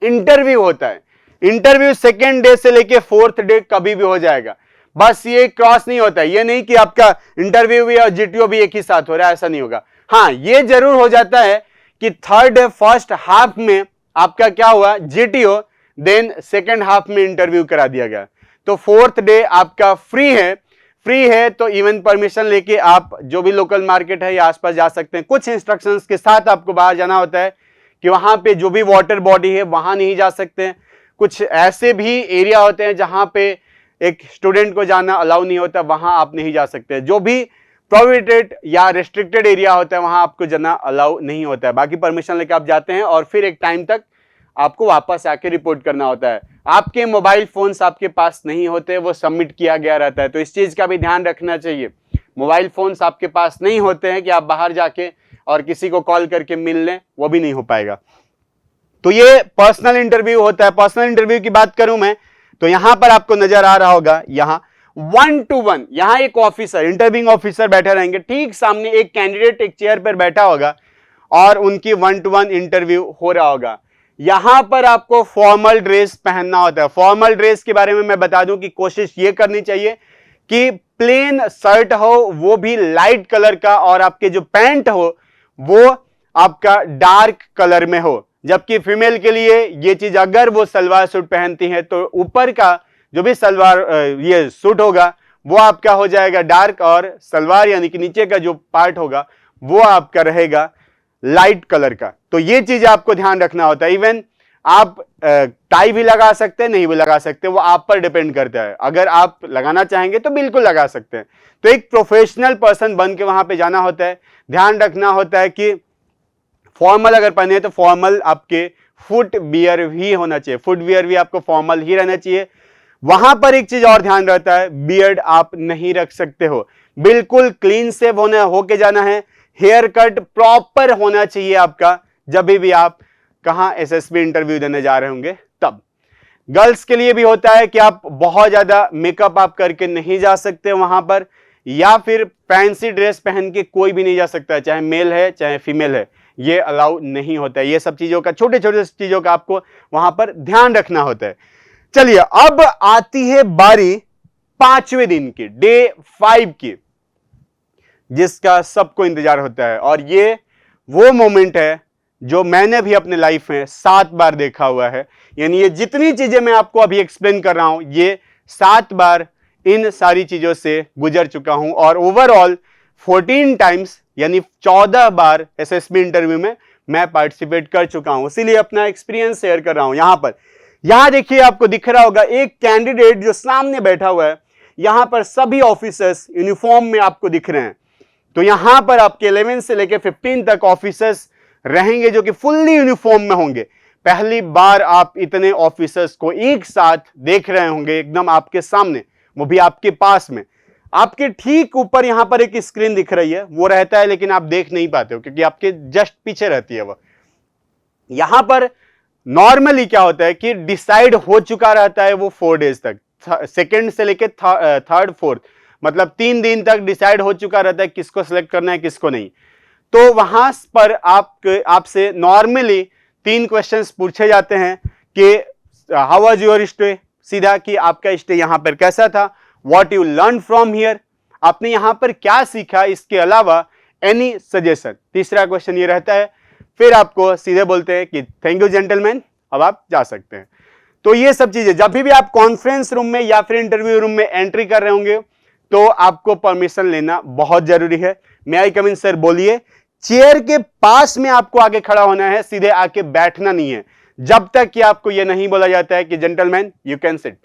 इंटरव्यू होता है। इंटरव्यू 2nd डे से लेके 4th डे कभी भी हो जाएगा। बस ये क्रॉस नहीं होता है, ये नहीं कि आपका इंटरव्यू भी और जीटीओ भी एक ही साथ हो रहा है, ऐसा नहीं होगा। हाँ, ये जरूर हो जाता है कि 3rd डे फर्स्ट हाफ में आपका क्या हुआ, जीटीओ, देन 2nd हाफ में इंटरव्यू करा दिया गया। तो 4th डे आपका फ्री है, तो इवन परमिशन लेके आप जो भी लोकल मार्केट है या आसपास जा सकते हैं। कुछ इंस्ट्रक्शंस के साथ आपको बाहर जाना होता है कि वहां पे जो भी वाटर बॉडी है वहां नहीं जा सकते हैं। कुछ ऐसे भी एरिया होते हैं जहां पे एक स्टूडेंट को जाना अलाउ नहीं होता, वहां आप नहीं जा सकते। जो भी प्रोहिबिटेड या रेस्ट्रिक्टेड एरिया होता है वहां आपको जाना अलाउ नहीं होता है। बाकी परमिशन लेके आप जाते हैं और फिर एक टाइम तक आपको वापस आके रिपोर्ट करना होता है। आपके मोबाइल फोन्स आपके पास नहीं होते, वो सबमिट किया गया रहता है, तो इस चीज का भी ध्यान रखना चाहिए। मोबाइल फोन्स आपके पास नहीं होते हैं कि आप बाहर जाके और किसी को कॉल करके मिल लें, वो भी नहीं हो पाएगा। तो ये पर्सनल इंटरव्यू होता है। पर्सनल इंटरव्यू की बात करूं मैं तो यहां पर आपको नजर आ रहा होगा, यहां 1-to-1 यहां एक ऑफिसर, इंटरव्यूइंग ऑफिसर बैठे रहेंगे, ठीक सामने एक कैंडिडेट एक चेयर पर बैठा होगा और उनकी 1-to-1 इंटरव्यू हो रहा होगा। यहां पर आपको फॉर्मल ड्रेस पहनना होता है। फॉर्मल ड्रेस के बारे में मैं बता दूं कि कोशिश ये करनी चाहिए कि प्लेन शर्ट हो, वो भी लाइट कलर का, और आपके जो पैंट हो वो आपका डार्क कलर में हो। जबकि फीमेल के लिए ये चीज, अगर वो सलवार सूट पहनती है तो ऊपर का जो भी सलवार ये सूट होगा वो आपका हो जाएगा डार्क, और सलवार यानी कि नीचे का जो पार्ट होगा वो आपका रहेगा लाइट कलर का। तो ये चीज आपको ध्यान रखना होता है। इवन आप टाई भी लगा सकते हैं, नहीं भी लगा सकते, वो आप पर डिपेंड करता है। अगर आप लगाना चाहेंगे तो बिल्कुल लगा सकते हैं। तो एक प्रोफेशनल पर्सन बन के वहां पे जाना होता है। ध्यान रखना होता है कि फॉर्मल अगर पहने तो फॉर्मल आपके फुट वियर भी होना चाहिए, फुट वियर भी आपको फॉर्मल ही रहना चाहिए। वहां पर एक चीज और ध्यान रहता है, बियर्ड आप नहीं रख सकते हो, बिल्कुल क्लीन सेव होके जाना है। हेयर कट प्रॉपर होना चाहिए आपका, जब भी आप कहां एसएसबी इंटरव्यू देने जा रहे होंगे तब। गर्ल्स के लिए भी होता है कि आप बहुत ज्यादा मेकअप आप करके नहीं जा सकते वहां पर, या फिर फैंसी ड्रेस पहन के कोई भी नहीं जा सकता, चाहे मेल है चाहे फीमेल है, ये अलाउ नहीं होता है। ये सब चीजों का, छोटे छोटे चीजों का आपको वहां पर ध्यान रखना होता है। चलिए अब आती है बारी 5वें दिन की, डे 5 की, जिसका सबको इंतजार होता है। और ये वो मोमेंट है जो मैंने भी अपने लाइफ में 7 बार देखा हुआ है। यानी ये जितनी चीजें मैं आपको अभी एक्सप्लेन कर रहा हूं, ये 7 बार इन सारी चीजों से गुजर चुका हूं, और ओवरऑल 14 टाइम्स यानी 14 बार एसएसबी इंटरव्यू में मैं पार्टिसिपेट कर चुका हूं। इसीलिए अपना एक्सपीरियंस शेयर कर रहा हूं। यहां देखिए, आपको दिख रहा होगा एक कैंडिडेट जो सामने बैठा हुआ है। यहां पर सभी ऑफिसर्स यूनिफॉर्म में आपको दिख रहे हैं। तो यहां पर आपके 11 से लेकर 15 तक ऑफिसर्स रहेंगे जो कि फुल्ली यूनिफॉर्म में होंगे। पहली बार आप इतने ऑफिसर्स को एक साथ देख रहे होंगे, एकदम आपके सामने, वो भी आपके पास में। आपके ठीक ऊपर यहां पर एक स्क्रीन दिख रही है, वो रहता है लेकिन आप देख नहीं पाते हो क्योंकि आपके जस्ट पीछे रहती है वो। यहां पर नॉर्मली क्या होता है कि डिसाइड हो चुका रहता है वो 4 डेज तक, सेकेंड से लेकर थर्ड फोर्थ, मतलब 3 दिन तक डिसाइड हो चुका रहता है किसको सिलेक्ट करना है किसको नहीं। तो वहां पर आपसे नॉर्मली 3 क्वेश्चंस पूछे जाते हैं कि हाउ वाज योर स्टे, सीधा कि आपका स्टे यहां पर कैसा था, what you learn from here, आपने यहां पर क्या सीखा, इसके अलावा एनी सजेशन। तीसरा क्वेश्चन ये रहता है, फिर आपको सीधे बोलते हैं कि थैंक यू जेंटलमैन, अब आप जा सकते हैं। तो ये सब चीजें जब भी आप कॉन्फ्रेंस रूम में या फिर इंटरव्यू रूम में एंट्री कर रहे होंगे तो आपको परमिशन लेना बहुत जरूरी है। मे आई कम इन सर, बोलिए। चेयर के पास में आपको आगे खड़ा होना है, सीधे आके बैठना नहीं है जब तक कि आपको यह नहीं बोला जाता है कि जेंटलमैन यू कैन सिट।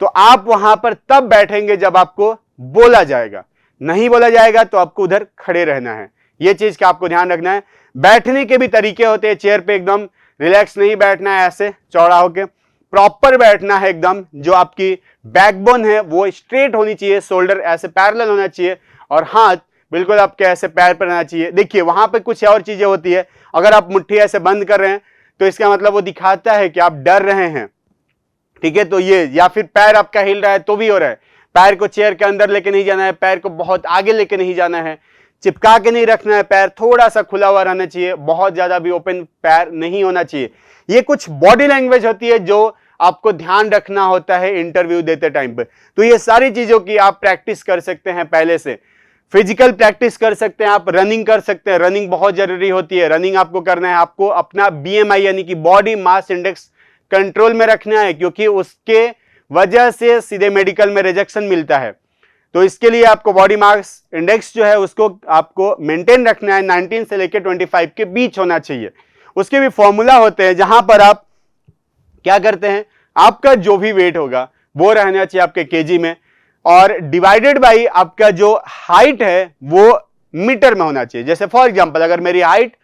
तो आप वहां पर तब बैठेंगे जब आपको बोला जाएगा, नहीं बोला जाएगा तो आपको उधर खड़े रहना है। यह चीज का आपको ध्यान रखना है। बैठने के भी तरीके होते हैं, चेयर पे एकदम रिलैक्स नहीं बैठना है, ऐसे चौड़ा होके प्रॉपर बैठना है एकदम। जो आपकी बैकबोन है वो स्ट्रेट होनी चाहिए, शोल्डर ऐसे पैरेलल होना चाहिए और हाथ बिल्कुल आपके ऐसे पैर पर रहना चाहिए। देखिए वहां पर कुछ और चीजें होती है, अगर आप मुट्ठी ऐसे बंद कर रहे हैं तो इसका मतलब वो दिखाता है कि आप डर रहे हैं, ठीक है। तो ये, या फिर पैर आपका हिल रहा है तो भी हो रहा है, पैर को चेयर के अंदर लेके नहीं जाना है, पैर को बहुत आगे लेके नहीं जाना है, चिपका के नहीं रखना है, पैर थोड़ा सा खुला हुआ रहना चाहिए, बहुत ज्यादा भी ओपन पैर नहीं होना चाहिए। ये कुछ बॉडी लैंग्वेज होती है जो आपको ध्यान रखना होता है इंटरव्यू देते टाइम पे। तो ये सारी चीजों की आप प्रैक्टिस कर सकते हैं पहले से। फिजिकल प्रैक्टिस कर सकते हैं, आप रनिंग कर सकते हैं, रनिंग बहुत जरूरी होती है। रनिंग आपको करना है, आपको अपना BMI यानी कि बॉडी मास इंडेक्स कंट्रोल में रखना है, क्योंकि उसके वजह से सीधे मेडिकल में रिजेक्शन मिलता है। तो इसके लिए आपको बॉडी मास इंडेक्स जो है उसको आपको मेंटेन रखना है, 19 से लेकर 25 के बीच होना चाहिए। उसके भी फॉर्मूला होते हैं जहां पर आप क्या करते हैं, आपका जो भी वेट होगा वो रहना चाहिए आपके केजी में, और डिवाइडेड बाई आपका जो हाइट है वो मीटर में होना चाहिए। जैसे फॉर एग्जांपल अगर मेरी हाइट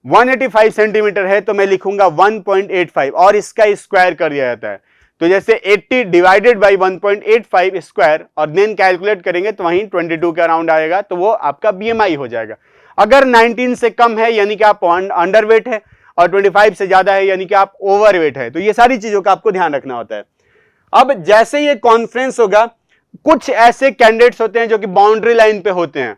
185 सेंटीमीटर है तो मैं लिखूंगा 1.85 और इसका स्क्वायर कर दिया जाता है। तो जैसे 80 डिवाइडेड बाई 1.85 स्क्वायर और देन कैलकुलेट करेंगे तो वहीं 22 के अराउंड आएगा, तो वो आपका बीएमआई हो जाएगा। अगर 19 से कम है यानी कि आप अंडरवेट है, और 25 से ज्यादा है यानी कि आप ओवरवेट है। तो ये सारी चीजों का आपको ध्यान रखना होता है। अब जैसे ये कॉन्फ्रेंस होगा, कुछ ऐसे कैंडिडेट्स होते हैं जो कि बाउंड्री लाइन पे होते हैं,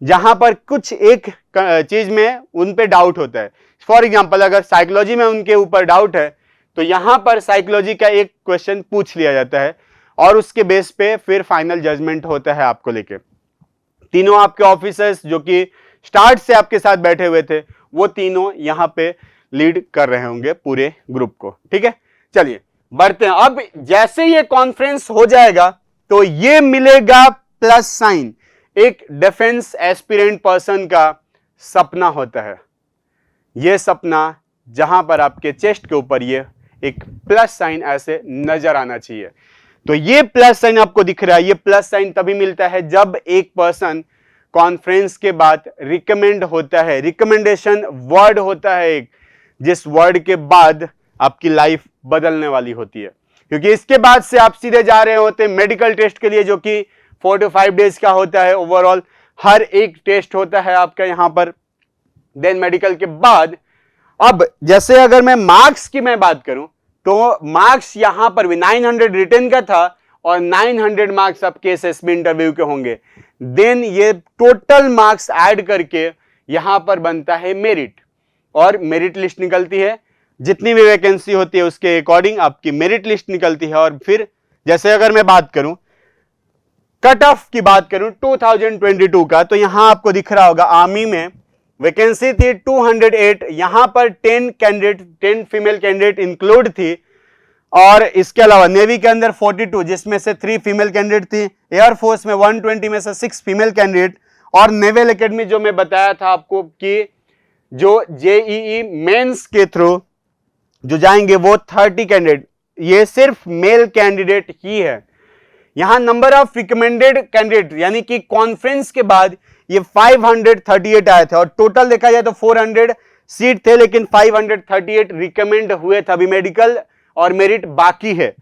जहां पर कुछ एक चीज में उन पे डाउट होता है। फॉर एग्जांपल अगर साइकोलॉजी में उनके ऊपर डाउट है तो यहां पर साइकोलॉजी का एक क्वेश्चन पूछ लिया जाता है और उसके बेस पे फिर फाइनल जजमेंट होता है आपको लेके। तीनों आपके ऑफिसर्स जो कि स्टार्ट से आपके साथ बैठे हुए थे, वो तीनों यहां पे लीड कर रहे होंगे पूरे ग्रुप को। ठीक है, चलिए बढ़ते हैं। अब जैसे ये कॉन्फ्रेंस हो जाएगा तो ये मिलेगा प्लस साइन। एक डिफेंस एस्पिरेंट पर्सन का सपना होता है, ये सपना जहां पर आपके चेस्ट के ऊपर ये एक प्लस साइन ऐसे नजर आना चाहिए। तो ये प्लस साइन आपको दिख रहा है। ये प्लस साइन तभी मिलता है जब एक पर्सन कॉन्फ्रेंस के बाद रिकमेंड होता है। रिकमेंडेशन वर्ड होता है एक, जिस वर्ड के बाद आपकी लाइफ बदलने वाली होती है, क्योंकि इसके बाद से आप सीधे जा रहे होते हैं मेडिकल टेस्ट के लिए, जो कि 4 to 5 डेज का होता है। ओवरऑल हर एक टेस्ट होता है आपका यहां पर। देन मेडिकल के बाद अब जैसे अगर मैं मार्क्स की मैं बात करूं तो मार्क्स यहां पर भी 900 रिटन का था और 900 मार्क्स आपके एसएसबी इंटरव्यू के होंगे। देन ये टोटल मार्क्स ऐड करके यहां पर बनता है मेरिट, और मेरिट लिस्ट निकलती है। जितनी भी वैकेंसी होती है उसके अकॉर्डिंग आपकी मेरिट लिस्ट निकलती है। और फिर जैसे अगर मैं बात करूं कट ऑफ की बात करूं 2022 का, तो यहां आपको दिख रहा होगा आर्मी में वैकेंसी थी 208, यहां पर 10 फीमेल कैंडिडेट इंक्लूड थी, और इसके अलावा नेवी के अंदर 42 जिसमें से 3 फीमेल कैंडिडेट थी, एयरफोर्स में 120 में से 6 फीमेल कैंडिडेट, और नेवल एकेडमी जो मैं बताया था आपको कि जो जेईई मेंस के थ्रू जो जाएंगे वो 30 कैंडिडेट, ये सिर्फ मेल कैंडिडेट ही है। यहां नंबर ऑफ रिकमेंडेड कैंडिडेट यानी कि कॉन्फ्रेंस के बाद ये 538 आए थे, और टोटल देखा जाए तो 400 सीट थे, लेकिन 538 रिकमेंड हुए थे। अभी मेडिकल और मेरिट बाकी है।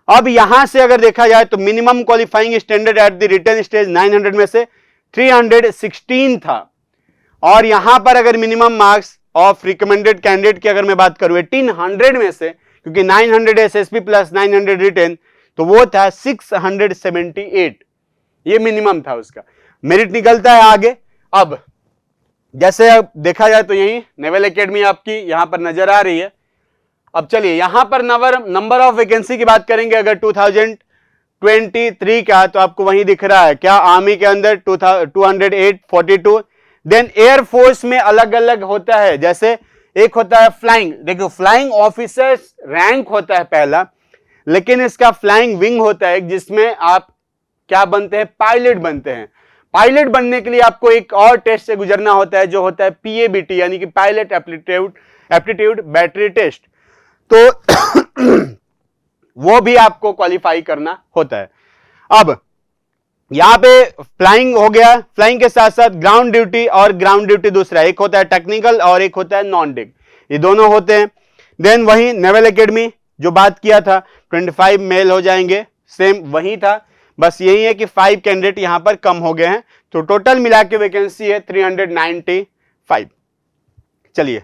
अब यहां से अगर देखा जाए तो minimum qualifying standard at the written stage 900 में से 316 था, और यहां पर अगर minimum marks of recommended candidate की अगर मैं बात करूं 1800 में से, क्योंकि 900 एसएसबी प्लस 900 रिटन, तो वो था 678, ये मिनिमम था उसका। मेरिट निकलता है आगे। अब जैसे देखा जाए तो यही नेवल एकेडमी आपकी यहां पर नजर आ रही है। अब चलिए यहां पर नंबर ऑफ वैकेंसी की बात करेंगे अगर 2023 का, तो आपको वही दिख रहा है क्या, आर्मी के अंदर 208 42। देन एयरफोर्स में अलग अलग होता है, जैसे एक होता है फ्लाइंग, देखो फ्लाइंग ऑफिसर्स रैंक होता है पहला, लेकिन इसका फ्लाइंग विंग होता है जिसमें आप क्या बनते हैं, पायलट बनते हैं। पायलट बनने के लिए आपको एक और टेस्ट से गुजरना होता है जो होता है पीएबीटी यानी कि पायलट एप्टीट्यूड बैटरी टेस्ट, तो वो भी आपको क्वालिफाई करना होता है। अब यहां पे फ्लाइंग हो गया, फ्लाइंग के साथ साथ ग्राउंड ड्यूटी, और ग्राउंड ड्यूटी दूसरा, एक होता है टेक्निकल और एक होता है नॉन टेक, ये दोनों होते हैं। देन वही नेवल एकेडमी जो बात किया था 25 मेल हो जाएंगे, सेम वही था, बस यही है कि 5 कैंडिडेट यहां पर कम हो गए हैं, तो टोटल मिला के वैकेंसी है 395। चलिए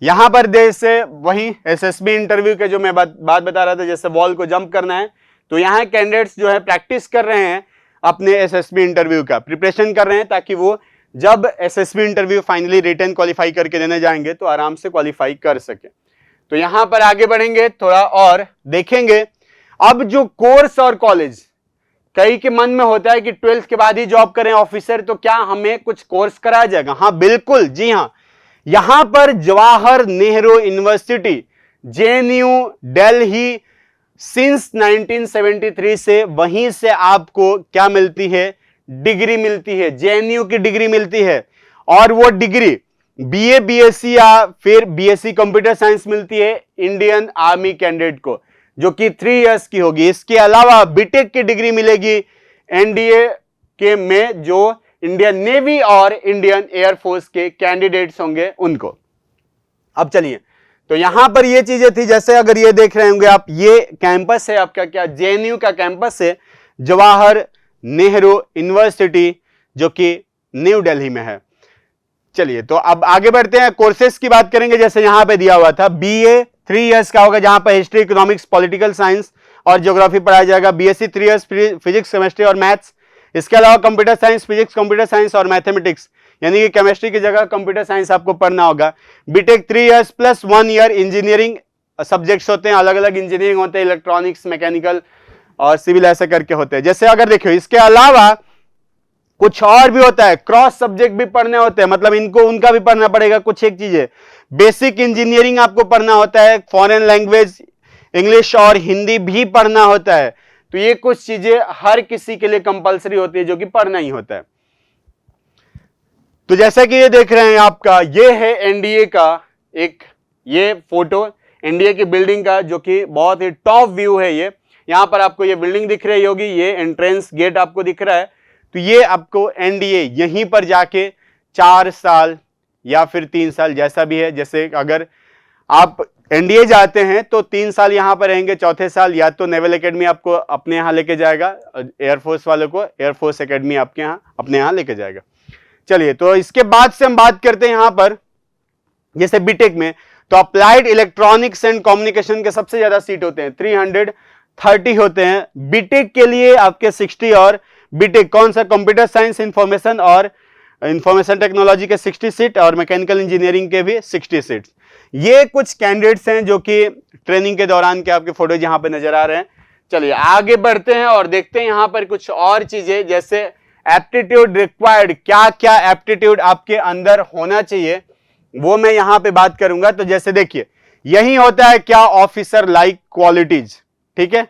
यहां पर जैसे वही एसएसबी इंटरव्यू के जो मैं बात बता रहा था, जैसे वॉल को जंप करना है, तो यहां कैंडिडेट्स जो है प्रैक्टिस कर रहे हैं अपने एसएसबी इंटरव्यू का, प्रिपरेशन कर रहे हैं, ताकि वो जब SSB interview finally written qualify करके देने जाएंगे तो आराम से क्वालिफाई कर सके। तो यहां पर आगे बढ़ेंगे, थोड़ा और देखेंगे। अब जो कोर्स और कॉलेज, कई के मन में होता है कि 12th के बाद ही जॉब करें ऑफिसर, तो क्या हमें कुछ कोर्स कराया जाएगा? हाँ बिल्कुल, जी हाँ। यहां पर Jawahar Nehru university JNU Delhi since 1973 से, वहीं से आपको क्या मिलती है, डिग्री मिलती है, जेएनयू की डिग्री मिलती है, और वो डिग्री बीए बीएससी या फिर बीएससी कंप्यूटर साइंस मिलती है इंडियन आर्मी कैंडिडेट को, जो कि 3 इयर्स की होगी। इसके अलावा बीटेक की डिग्री मिलेगी एनडीए के में, जो इंडियन नेवी और इंडियन एयरफोर्स के कैंडिडेट्स होंगे उनको। अब चलिए तो यहां पर ये चीजें थी, जैसे अगर ये देख रहे होंगे आप, ये कैंपस है आपका, क्या जेएनयू का कैंपस है, जवाहर नेहरू यूनिवर्सिटी, जो कि न्यू दिल्ली में है। चलिए तो अब आगे बढ़ते हैं, कोर्सेज की बात करेंगे। जैसे यहां पे दिया हुआ था बीए 3 इयर्स का होगा, जहां पर हिस्ट्री, इकोनॉमिक्स, पॉलिटिकल साइंस और ज्योग्राफी पढ़ाया जाएगा। बीएससी 3 इयर्स फिजिक्स, केमिस्ट्री और मैथ्स। इसके अलावा computer science, physics, computer science और मैथमेटिक्स, यानी कि केमिस्ट्री की जगह कंप्यूटर साइंस आपको पढ़ना होगा। BTech 3 years plus 1 year engineering subjects होते हैं, अलग अलग इंजीनियरिंग होते हैं, इलेक्ट्रॉनिक्स, मैकेनिकल और सिविल, ऐसे करके होते हैं। जैसे अगर देखियो इसके अलावा कुछ और भी होता है, क्रॉस सब्जेक्ट भी पढ़ने होते हैं, मतलब इनको उनका भी पढ़ना पड़ेगा। कुछ एक चीजें, बेसिक इंजीनियरिंग आपको पढ़ना होता है, फॉरेन लैंग्वेज इंग्लिश और हिंदी भी पढ़ना होता है। तो ये कुछ चीजें हर किसी के लिए कंपलसरी होती है, जो कि पढ़ना ही होता है। तो जैसा कि ये देख रहे हैं आपका, ये है एनडीए का एक ये फोटो, एनडीए की बिल्डिंग का, जो कि बहुत ही टॉप व्यू है। ये यहां पर आपको ये बिल्डिंग दिख रही होगी, ये एंट्रेंस गेट आपको दिख रहा है। तो ये आपको एनडीए यहीं पर जाके 4 साल या फिर 3 साल जैसा भी है, जैसे अगर आप एनडीए जाते हैं तो 3 साल यहां पर रहेंगे, चौथे साल या तो नेवल एकेडमी आपको अपने यहां लेके जाएगा, एयरफोर्स वालों को एयरफोर्स एकेडमी आपके यहां अपने यहां लेके जाएगा। चलिए तो इसके बाद से हम बात करते हैं यहां पर, जैसे बीटेक में तो अप्लाइड इलेक्ट्रॉनिक्स एंड कम्युनिकेशन के सबसे ज्यादा सीट होते हैं, 330 होते हैं। बीटेक के लिए आपके 60 और बीटेक कौन सा, कंप्यूटर साइंस, इंफॉर्मेशन और इंफॉर्मेशन टेक्नोलॉजी के 60 सीट और मैकेनिकल इंजीनियरिंग के भी 60 सीट। ये कुछ कैंडिडेट्स हैं जो कि ट्रेनिंग के दौरान के आपके फोटो यहां पे नजर आ रहे हैं। चलिए आगे बढ़ते हैं और देखते हैं यहां पर कुछ और चीजें, जैसे एप्टीट्यूड रिक्वायर्ड, क्या क्या एप्टीट्यूड आपके अंदर होना चाहिए, वो मैं यहां पे बात करूंगा। तो जैसे देखिए यही होता है क्या, ऑफिसर लाइक क्वालिटीज, ठीक है।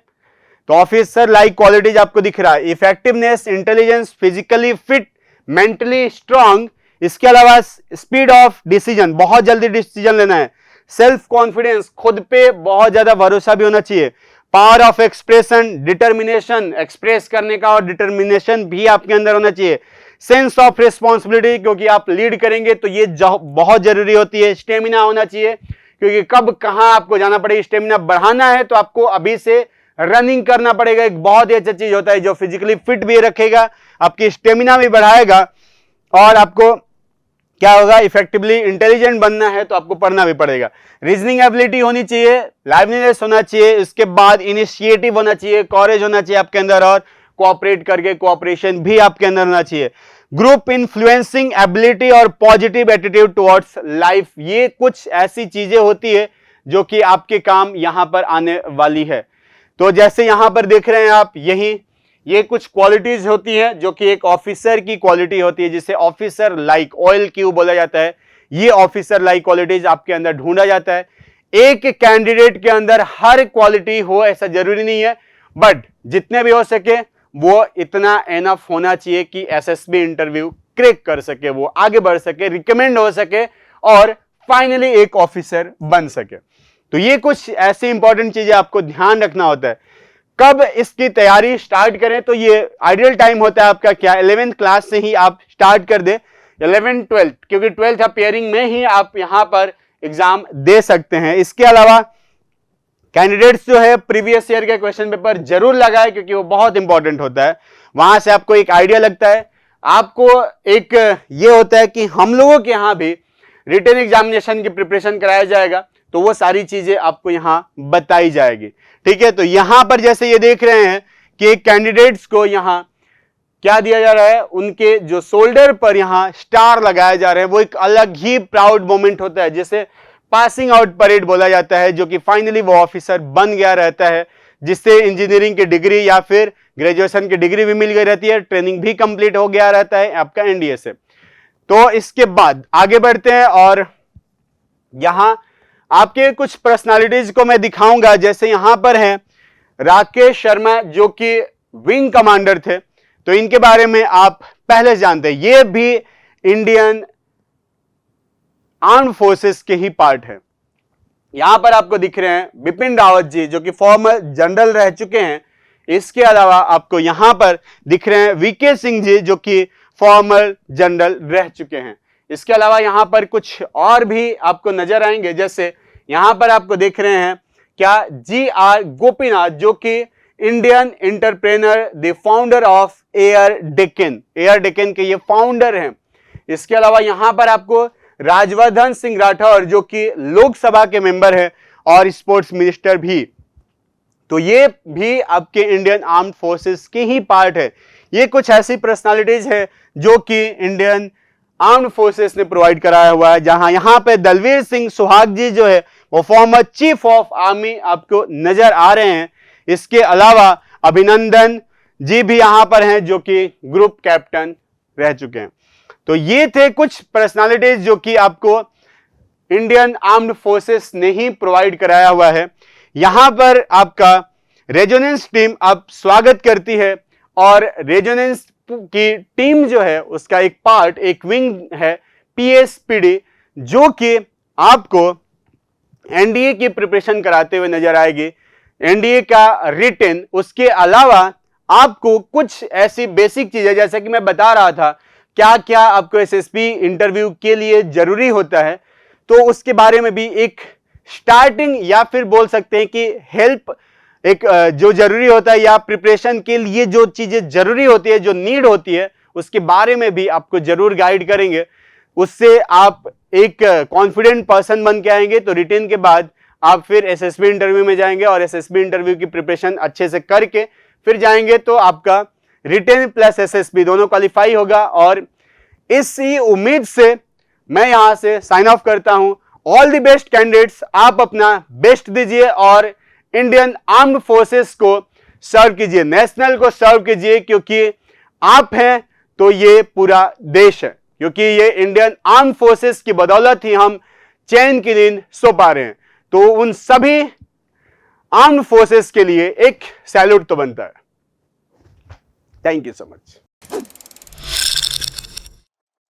तो ऑफिसर लाइक क्वालिटीज आपको दिख रहा है, effectiveness, intelligence, physically fit, mentally strong, इसके अलावा स्पीड ऑफ डिसीजन, बहुत जल्दी डिसीजन लेना है, सेल्फ कॉन्फिडेंस, खुद पे बहुत ज्यादा भरोसा भी होना चाहिए, power of expression, determination, express करने का और डिटर्मिनेशन भी आपके अंदर होना चाहिए, सेंस ऑफ रिस्पॉन्सिबिलिटी, क्योंकि आप लीड करेंगे तो ये बहुत जरूरी होती है, स्टेमिना होना चाहिए, क्योंकि कब कहां आपको जाना पड़ेगा, स्टेमिना बढ़ाना है तो आपको अभी से रनिंग करना पड़ेगा। एक बहुत ही अच्छा चीज होता है जो फिजिकली फिट भी रखेगा, आपकी स्टेमिना भी बढ़ाएगा और आपको क्या होगा, इफेक्टिवली इंटेलिजेंट बनना है तो आपको पढ़ना भी पड़ेगा। रीजनिंग एबिलिटी होनी चाहिए, लाइवलीनेस होना चाहिए, इसके बाद इनिशिएटिव होना चाहिए, कॉरेज होना चाहिए आपके अंदर और कोऑपरेट करके कोऑपरेशन भी आपके अंदर होना चाहिए। ग्रुप इन्फ्लुएंसिंग एबिलिटी और पॉजिटिव एटीट्यूड टुवर्ड्स लाइफ, ये कुछ ऐसी चीजें होती है जो कि आपके काम यहां पर आने वाली है। तो जैसे यहां पर देख रहे हैं आप, यही ये कुछ क्वालिटीज होती हैं जो कि एक ऑफिसर की क्वालिटी होती है, जिसे ऑफिसर लाइक ऑयल क्यू बोला जाता है। ये ऑफिसर लाइक क्वालिटीज आपके अंदर ढूंढा जाता है। एक कैंडिडेट के अंदर हर क्वालिटी हो ऐसा जरूरी नहीं है, बट जितने भी हो सके वो इतना एनफ होना चाहिए कि एसएसबी इंटरव्यू क्रैक कर सके, वो आगे बढ़ सके, रिकमेंड हो सके और फाइनली एक ऑफिसर बन सके। तो ये कुछ ऐसी इंपॉर्टेंट चीजें आपको ध्यान रखना होता है। कब इसकी तैयारी स्टार्ट करें, तो ये आइडियल टाइम होता है आपका क्या, 11th क्लास से ही आप स्टार्ट कर दे, 11th 12th, क्योंकि 12th अपियरिंग में ही आप यहां पर एग्जाम दे सकते हैं। इसके अलावा कैंडिडेट्स जो है प्रीवियस ईयर के क्वेश्चन पेपर जरूर लगाए, क्योंकि वो बहुत इंपॉर्टेंट होता है। वहां से आपको एक आइडिया लगता है, आपको एक ये होता है कि हम लोगों के यहां भी रिटन एग्जामिनेशन की प्रिपरेशन कराया जाएगा, तो वो सारी चीजें आपको यहां बताई जाएगी, ठीक है। तो यहां पर जैसे ये देख रहे हैं कि कैंडिडेट्स को यहां क्या दिया जा रहा है, उनके जो शोल्डर पर यहां स्टार लगाए जा रहे हैं, वो एक अलग ही प्राउड मोमेंट होता है, जिसे पासिंग आउट परेड बोला जाता है, जो कि फाइनली वो ऑफिसर बन गया रहता है, जिससे इंजीनियरिंग की डिग्री या फिर ग्रेजुएशन की डिग्री भी मिल गई रहती है, ट्रेनिंग भी कंप्लीट हो गया रहता है आपका एनडीए से। तो इसके बाद आगे बढ़ते हैं और यहां आपके कुछ पर्सनालिटीज को मैं दिखाऊंगा। जैसे यहां पर हैं राकेश शर्मा, जो कि विंग कमांडर थे, तो इनके बारे में आप पहले जानते हैं, ये भी इंडियन आर्म फोर्सेस के ही पार्ट है। यहां पर आपको दिख रहे हैं बिपिन रावत जी, जो कि फॉर्मर जनरल रह चुके हैं। इसके अलावा आपको यहां पर दिख रहे हैं वीके सिंह जी, जो कि फॉर्मर जनरल रह चुके हैं। इसके अलावा यहां पर कुछ और भी आपको नजर आएंगे, जैसे यहां पर आपको देख रहे हैं क्या GR गोपीनाथ, जो कि Indian entrepreneur, the founder of air Deccan के ये फाउंडर हैं। इसके अलावा यहां पर आपको राजवर्धन सिंह राठौर, जो कि लोकसभा के मेंबर है और स्पोर्ट्स मिनिस्टर भी, तो ये भी आपके इंडियन आर्म्ड फोर्सेस की ही पार्ट है। ये कुछ ऐसी पर्सनालिटीज है जो कि इंडियन आर्म्ड फोर्सेस ने प्रोवाइड कराया हुआ है। जहां यहां पे दलवीर सिंह सुहाग जी जो है वो फॉर्मर चीफ ऑफ आर्मी आपको नजर आ रहे हैं। इसके अलावा अभिनंदन जी भी यहां पर हैं, जो कि ग्रुप कैप्टन रह चुके हैं। तो ये थे कुछ पर्सनालिटीज जो कि आपको इंडियन आर्म्ड फोर्सेस ने ही प्रोवाइड कराया हुआ है। यहां पर आपका रेजोनेंस टीम आप स्वागत करती है, और रेजोनेंस की टीम जो है उसका एक पार्ट, एक विंग है PSPD, जो कि आपको एनडीए की प्रिपरेशन कराते हुए नजर आएगी। एनडीए का रिटन, उसके अलावा आपको कुछ ऐसी बेसिक चीजें, जैसे कि मैं बता रहा था क्या क्या आपको एसएसबी इंटरव्यू के लिए जरूरी होता है, तो उसके बारे में भी एक स्टार्टिंग या फिर बोल सकते हैं कि हेल्प, एक जो जरूरी होता है या प्रिपरेशन के लिए जो चीजें जरूरी होती है, जो नीड होती है, उसके बारे में भी आपको जरूर गाइड करेंगे। उससे आप एक कॉन्फिडेंट पर्सन बन के आएंगे, तो रिटेन के बाद आप फिर एसएसबी इंटरव्यू में जाएंगे और एसएसबी इंटरव्यू की प्रिपरेशन अच्छे से करके फिर जाएंगे, तो आपका रिटेन प्लस एसएसबी दोनों क्वालिफाई होगा। और इसी उम्मीद से मैं यहां से साइन ऑफ करता हूं। ऑल द बेस्ट कैंडिडेट्स, आप अपना बेस्ट दीजिए और इंडियन आर्म्ड फोर्सेस को सर्व कीजिए, नेशनल को सर्व कीजिए, क्योंकि आप हैं तो ये पूरा देश है, क्योंकि ये इंडियन आर्म्ड फोर्सेस की बदौलत ही हम चैन की नींद सो पा रहे हैं। तो उन सभी आर्म्ड फोर्सेस के लिए एक सैल्यूट तो बनता है। Thank you so much.